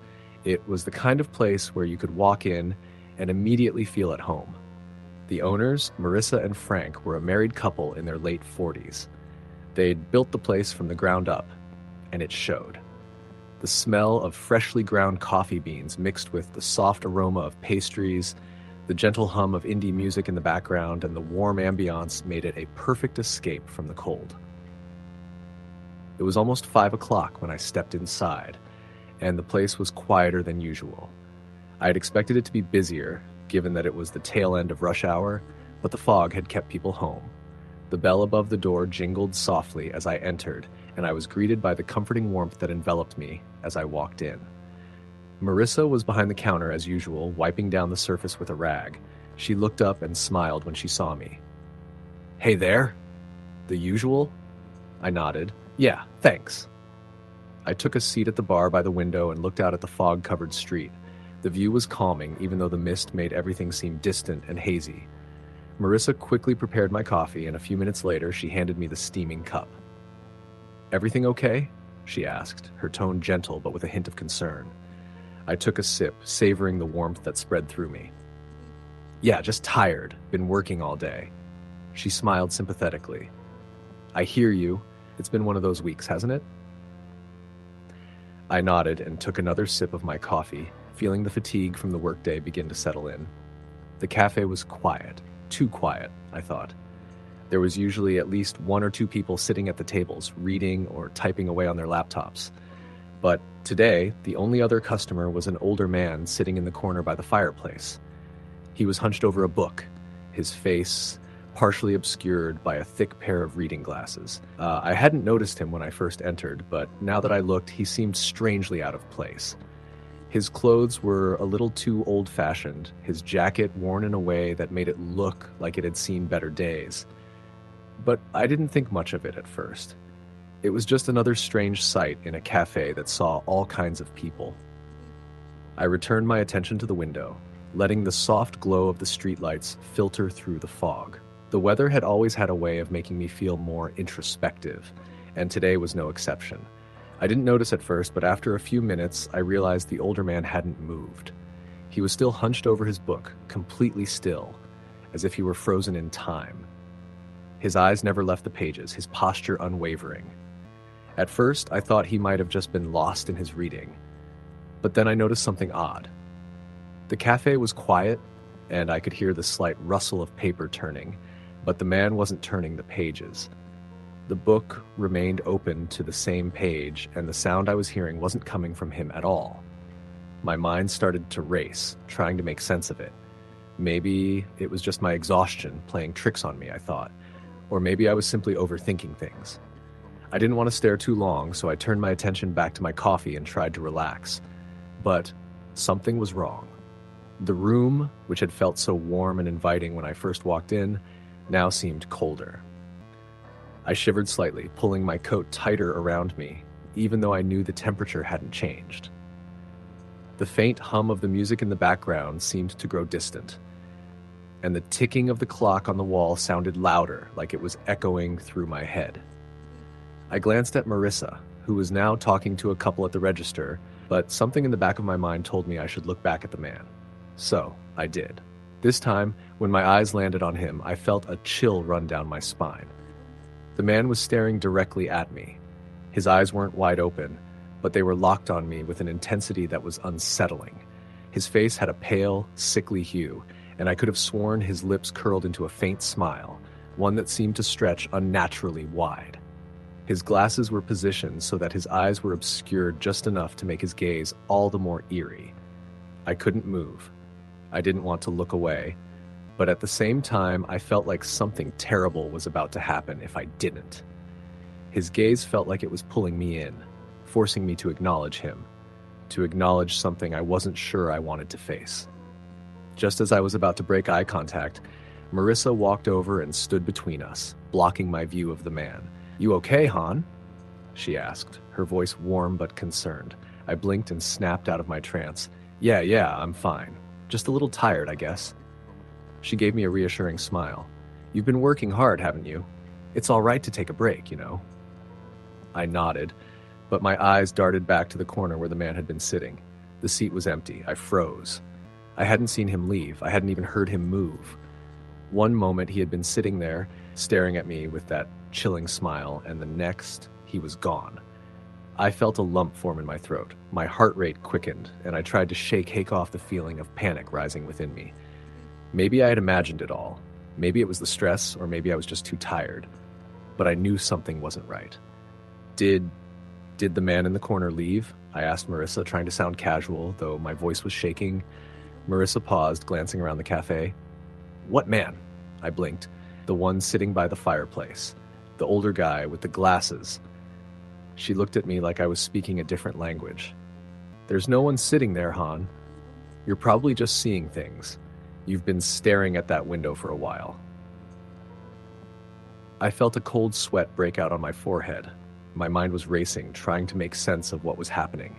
It was the kind of place where you could walk in and immediately feel at home. The owners, Marissa and Frank, were a married couple in their late 40s. They'd built the place from the ground up, and it showed. The smell of freshly ground coffee beans mixed with the soft aroma of pastries, the gentle hum of indie music in the background, and the warm ambiance made it a perfect escape from the cold. It was almost 5 o'clock when I stepped inside, and the place was quieter than usual. I had expected it to be busier, given that it was the tail end of rush hour, but the fog had kept people home. The bell above the door jingled softly as I entered, and I was greeted by the comforting warmth that enveloped me as I walked in. Marissa was behind the counter as usual, wiping down the surface with a rag. She looked up and smiled when she saw me. "Hey there." The usual? I nodded. Yeah, thanks. I took a seat at the bar by the window and looked out at the fog-covered street. The view was calming, even though the mist made everything seem distant and hazy. Marissa quickly prepared my coffee, and a few minutes later, she handed me the steaming cup. Everything okay? She asked, her tone gentle but with a hint of concern. I took a sip, savoring the warmth that spread through me. Yeah, just tired. Been working all day. She smiled sympathetically. I hear you. It's been one of those weeks, hasn't it? I nodded and took another sip of my coffee, feeling the fatigue from the workday begin to settle in. The cafe was quiet. Too quiet, I thought. There was usually at least one or two people sitting at the tables, reading or typing away on their laptops. But today, the only other customer was an older man sitting in the corner by the fireplace. He was hunched over a book, his face partially obscured by a thick pair of reading glasses. I hadn't noticed him when I first entered, but now that I looked, he seemed strangely out of place. His clothes were a little too old-fashioned, his jacket worn in a way that made it look like it had seen better days. But I didn't think much of it at first. It was just another strange sight in a cafe that saw all kinds of people. I returned my attention to the window, letting the soft glow of the streetlights filter through the fog. The weather had always had a way of making me feel more introspective, and today was no exception. I didn't notice at first, but after a few minutes, I realized the older man hadn't moved. He was still hunched over his book, completely still, as if he were frozen in time. His eyes never left the pages, his posture unwavering. At first, I thought he might have just been lost in his reading. But then I noticed something odd. The cafe was quiet, and I could hear the slight rustle of paper turning, but the man wasn't turning the pages. The book remained open to the same page, and the sound I was hearing wasn't coming from him at all. My mind started to race, trying to make sense of it. Maybe it was just my exhaustion playing tricks on me, I thought. Or maybe I was simply overthinking things. I didn't want to stare too long, so I turned my attention back to my coffee and tried to relax. But something was wrong. The room, which had felt so warm and inviting when I first walked in, now seemed colder. I shivered slightly, pulling my coat tighter around me, even though I knew the temperature hadn't changed. The faint hum of the music in the background seemed to grow distant, and the ticking of the clock on the wall sounded louder, like it was echoing through my head. I glanced at Marissa, who was now talking to a couple at the register, but something in the back of my mind told me I should look back at the man. So, I did. This time, when my eyes landed on him, I felt a chill run down my spine. The man was staring directly at me. His eyes weren't wide open, but they were locked on me with an intensity that was unsettling. His face had a pale, sickly hue, and I could have sworn his lips curled into a faint smile, one that seemed to stretch unnaturally wide. His glasses were positioned so that his eyes were obscured just enough to make his gaze all the more eerie. I couldn't move. I didn't want to look away, but at the same time, I felt like something terrible was about to happen if I didn't. His gaze felt like it was pulling me in, forcing me to acknowledge him, to acknowledge something I wasn't sure I wanted to face. Just as I was about to break eye contact, Marissa walked over and stood between us, blocking my view of the man. "You okay, Han?" she asked, her voice warm but concerned. I blinked and snapped out of my trance. Yeah, I'm fine. Just a little tired, I guess." She gave me a reassuring smile. "You've been working hard, haven't you? It's all right to take a break, you know." I nodded, but my eyes darted back to the corner where the man had been sitting. The seat was empty. I froze. I hadn't seen him leave. I hadn't even heard him move. One moment he had been sitting there, staring at me with that chilling smile, and the next, he was gone. I felt a lump form in my throat. My heart rate quickened, and I tried to shake off the feeling of panic rising within me. Maybe I had imagined it all. Maybe it was the stress, or maybe I was just too tired. But I knew something wasn't right. Did the man in the corner leave? I asked Marissa, trying to sound casual, though my voice was shaking. Marissa paused, glancing around the cafe. "What man?" I blinked. "The one sitting by the fireplace. The older guy with the glasses." She looked at me like I was speaking a different language. "There's no one sitting there, Han. You're probably just seeing things. You've been staring at that window for a while." I felt a cold sweat break out on my forehead. My mind was racing, trying to make sense of what was happening.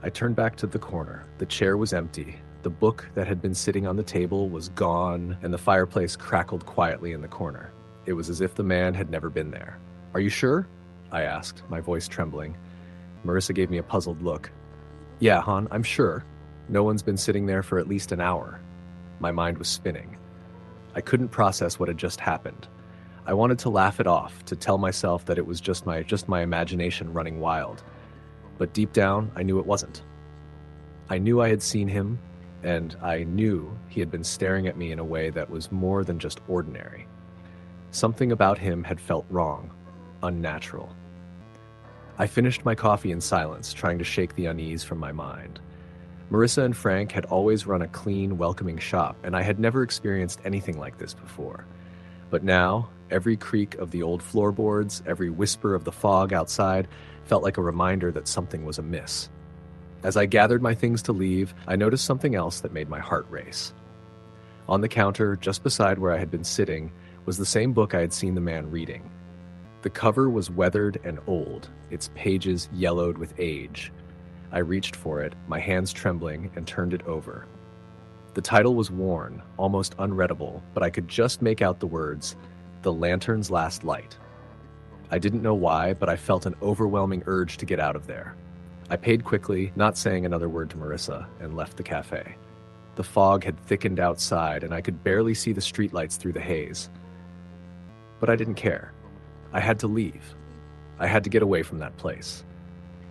I turned back to the corner. The chair was empty. The book that had been sitting on the table was gone, and the fireplace crackled quietly in the corner. It was as if the man had never been there. "Are you sure?" I asked, my voice trembling. Marissa gave me a puzzled look. "Yeah, hon, I'm sure. No one's been sitting there for at least an hour." My mind was spinning. I couldn't process what had just happened. I wanted to laugh it off, to tell myself that it was just my imagination running wild. But deep down, I knew it wasn't. I knew I had seen him, and I knew he had been staring at me in a way that was more than just ordinary. Something about him had felt wrong, unnatural. I finished my coffee in silence, trying to shake the unease from my mind. Marissa and Frank had always run a clean, welcoming shop, and I had never experienced anything like this before. But now, every creak of the old floorboards, every whisper of the fog outside, felt like a reminder that something was amiss. As I gathered my things to leave, I noticed something else that made my heart race. On the counter, just beside where I had been sitting, was the same book I had seen the man reading. The cover was weathered and old, its pages yellowed with age. I reached for it, my hands trembling, and turned it over. The title was worn, almost unreadable, but I could just make out the words, "The Lantern's Last Light." I didn't know why, but I felt an overwhelming urge to get out of there. I paid quickly, not saying another word to Marissa, and left the cafe. The fog had thickened outside, and I could barely see the streetlights through the haze. But I didn't care. I had to leave. I had to get away from that place.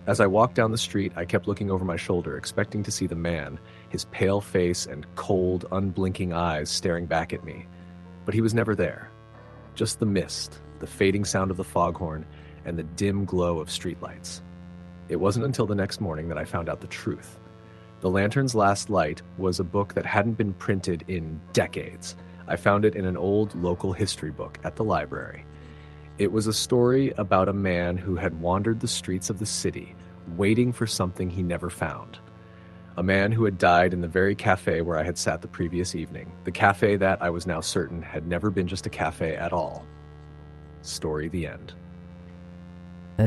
As I walked down the street, I kept looking over my shoulder, expecting to see the man, his pale face and cold, unblinking eyes staring back at me. But he was never there. Just the mist, the fading sound of the foghorn, and the dim glow of streetlights. It wasn't until the next morning that I found out the truth. The Lantern's Last Light was a book that hadn't been printed in decades. I found it in an old local history book at the library. It was a story about a man who had wandered the streets of the city, waiting for something he never found. A man who had died in the very cafe where I had sat the previous evening, the cafe that I was now certain had never been just a cafe at all. Story the end.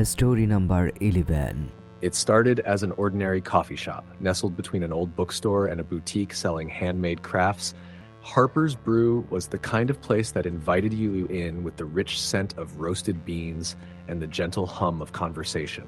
Story number 11. It started as an ordinary coffee shop, nestled between an old bookstore and a boutique selling handmade crafts. Harper's Brew was the kind of place that invited you in with the rich scent of roasted beans and the gentle hum of conversation.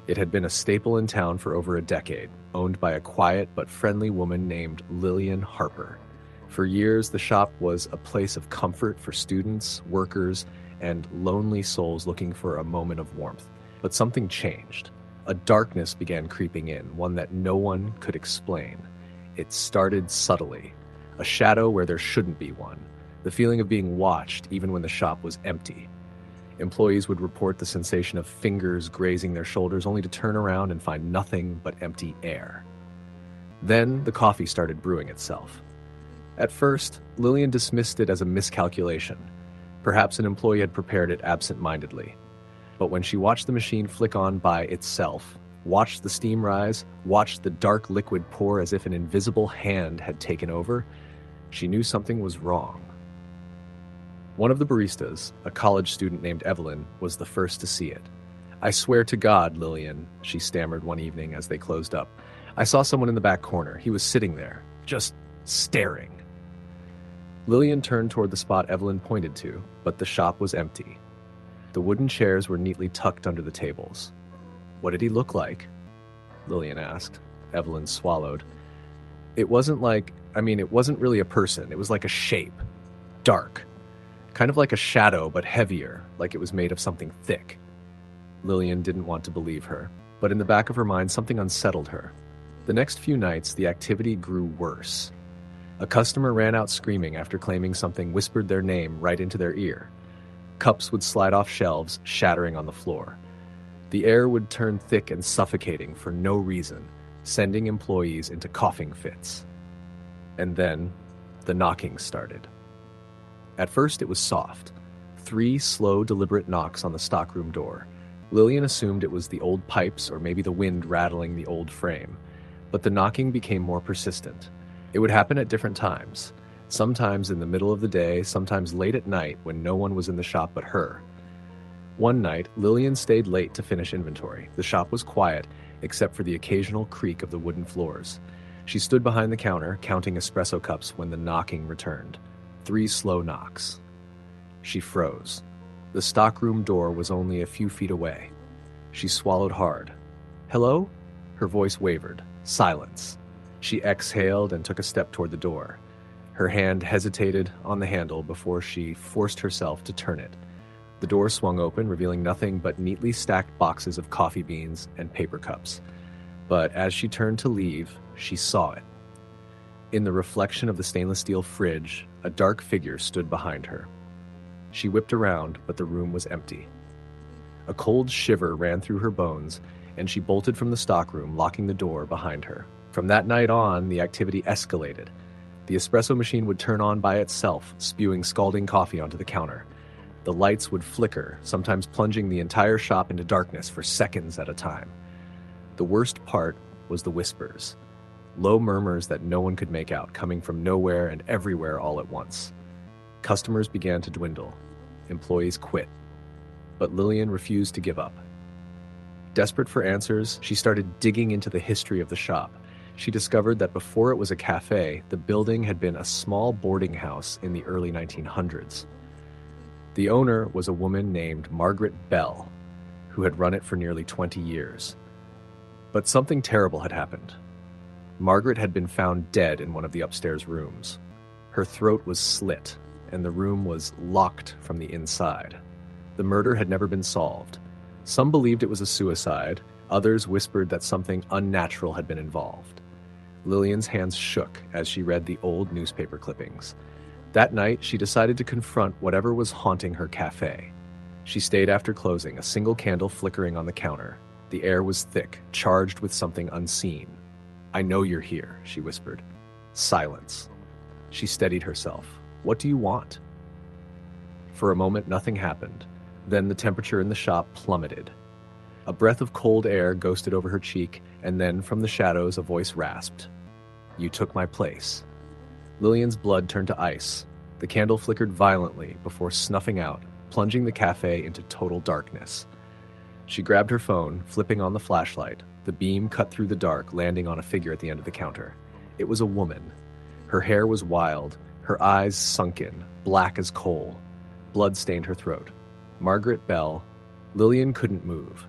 It had been a staple in town for over a decade, owned by a quiet but friendly woman named Lillian Harper. For years, the shop was a place of comfort for students, workers, and lonely souls looking for a moment of warmth. But something changed. A darkness began creeping in, one that no one could explain. It started subtly. A shadow where there shouldn't be one. The feeling of being watched even when the shop was empty. Employees would report the sensation of fingers grazing their shoulders only to turn around and find nothing but empty air. Then the coffee started brewing itself. At first, Lillian dismissed it as a miscalculation. Perhaps an employee had prepared it absent-mindedly. But when she watched the machine flick on by itself, watched the steam rise, watched the dark liquid pour as if an invisible hand had taken over, she knew something was wrong. One of the baristas, a college student named Evelyn, was the first to see it. "I swear to God, Lillian," she stammered one evening as they closed up. "I saw someone in the back corner. He was sitting there, just staring." Lillian turned toward the spot Evelyn pointed to, but the shop was empty. The wooden chairs were neatly tucked under the tables. "What did he look like?" Lillian asked. Evelyn swallowed. It wasn't really a person. It was like a shape. Dark. Kind of like a shadow, but heavier, like it was made of something thick. Lillian didn't want to believe her, but in the back of her mind, something unsettled her. The next few nights, the activity grew worse. A customer ran out screaming after claiming something whispered their name right into their ear. Cups would slide off shelves, shattering on the floor. The air would turn thick and suffocating for no reason, sending employees into coughing fits. And then, the knocking started. At first, it was soft. 3 slow, deliberate knocks on the stockroom door. Lillian assumed it was the old pipes or maybe the wind rattling the old frame. But the knocking became more persistent. It would happen at different times. sometimes in the middle of the day, sometimes late at night when no one was in the shop but her. One night, Lillian stayed late to finish inventory. The shop was quiet, except for the occasional creak of the wooden floors. She stood behind the counter, counting espresso cups when the knocking returned. 3 slow knocks. She froze. The stockroom door was only a few feet away. She swallowed hard. "Hello?" Her voice wavered. Silence. She exhaled and took a step toward the door. Her hand hesitated on the handle before she forced herself to turn it. The door swung open, revealing nothing but neatly stacked boxes of coffee beans and paper cups. But as she turned to leave, she saw it. In the reflection of the stainless steel fridge, a dark figure stood behind her. She whipped around, but the room was empty. A cold shiver ran through her bones, and she bolted from the stockroom, locking the door behind her. From that night on, the activity escalated. The espresso machine would turn on by itself, spewing scalding coffee onto the counter. The lights would flicker, sometimes plunging the entire shop into darkness for seconds at a time. The worst part was the whispers. Low murmurs that no one could make out, coming from nowhere and everywhere all at once. Customers began to dwindle. Employees quit. But Lillian refused to give up. Desperate for answers, she started digging into the history of the shop. She discovered that before it was a cafe, the building had been a small boarding house in the early 1900s. The owner was a woman named Margaret Bell, who had run it for nearly 20 years. But something terrible had happened. Margaret had been found dead in one of the upstairs rooms. Her throat was slit, and the room was locked from the inside. The murder had never been solved. Some believed it was a suicide, others whispered that something unnatural had been involved. Lillian's hands shook as she read the old newspaper clippings. That night, she decided to confront whatever was haunting her cafe. She stayed after closing, a single candle flickering on the counter. The air was thick, charged with something unseen. "I know you're here," she whispered. Silence. She steadied herself. "What do you want?" For a moment, nothing happened. Then the temperature in the shop plummeted. A breath of cold air ghosted over her cheek, and then from the shadows a voice rasped. "You took my place." Lillian's blood turned to ice. The candle flickered violently before snuffing out, plunging the cafe into total darkness. She grabbed her phone, flipping on the flashlight. The beam cut through the dark, landing on a figure at the end of the counter. It was a woman. Her hair was wild, her eyes sunken, black as coal. Blood stained her throat. Margaret Bell. Lillian couldn't move.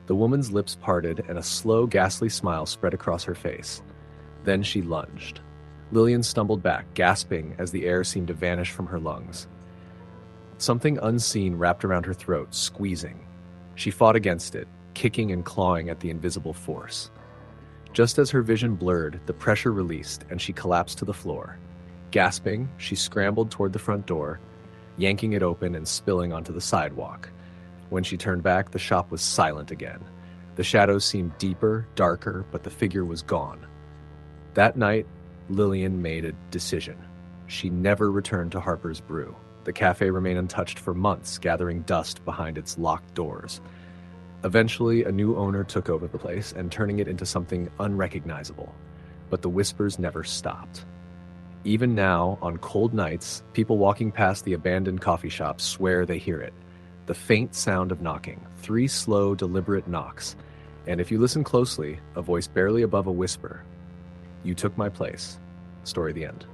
The woman's lips parted, and a slow, ghastly smile spread across her face. Then she lunged. Lillian stumbled back, gasping as the air seemed to vanish from her lungs. Something unseen wrapped around her throat, squeezing. She fought against it, kicking and clawing at the invisible force. Just as her vision blurred, the pressure released, and she collapsed to the floor. Gasping, she scrambled toward the front door, yanking it open and spilling onto the sidewalk. When she turned back, the shop was silent again. The shadows seemed deeper, darker, but the figure was gone. That night, Lillian made a decision. She never returned to Harper's Brew. The cafe remained untouched for months, gathering dust behind its locked doors. Eventually, a new owner took over the place and turning it into something unrecognizable. But the whispers never stopped. Even now, on cold nights, people walking past the abandoned coffee shop swear they hear it. The faint sound of knocking, 3 slow, deliberate knocks. And if you listen closely, a voice barely above a whisper. "You took my place." Story the end.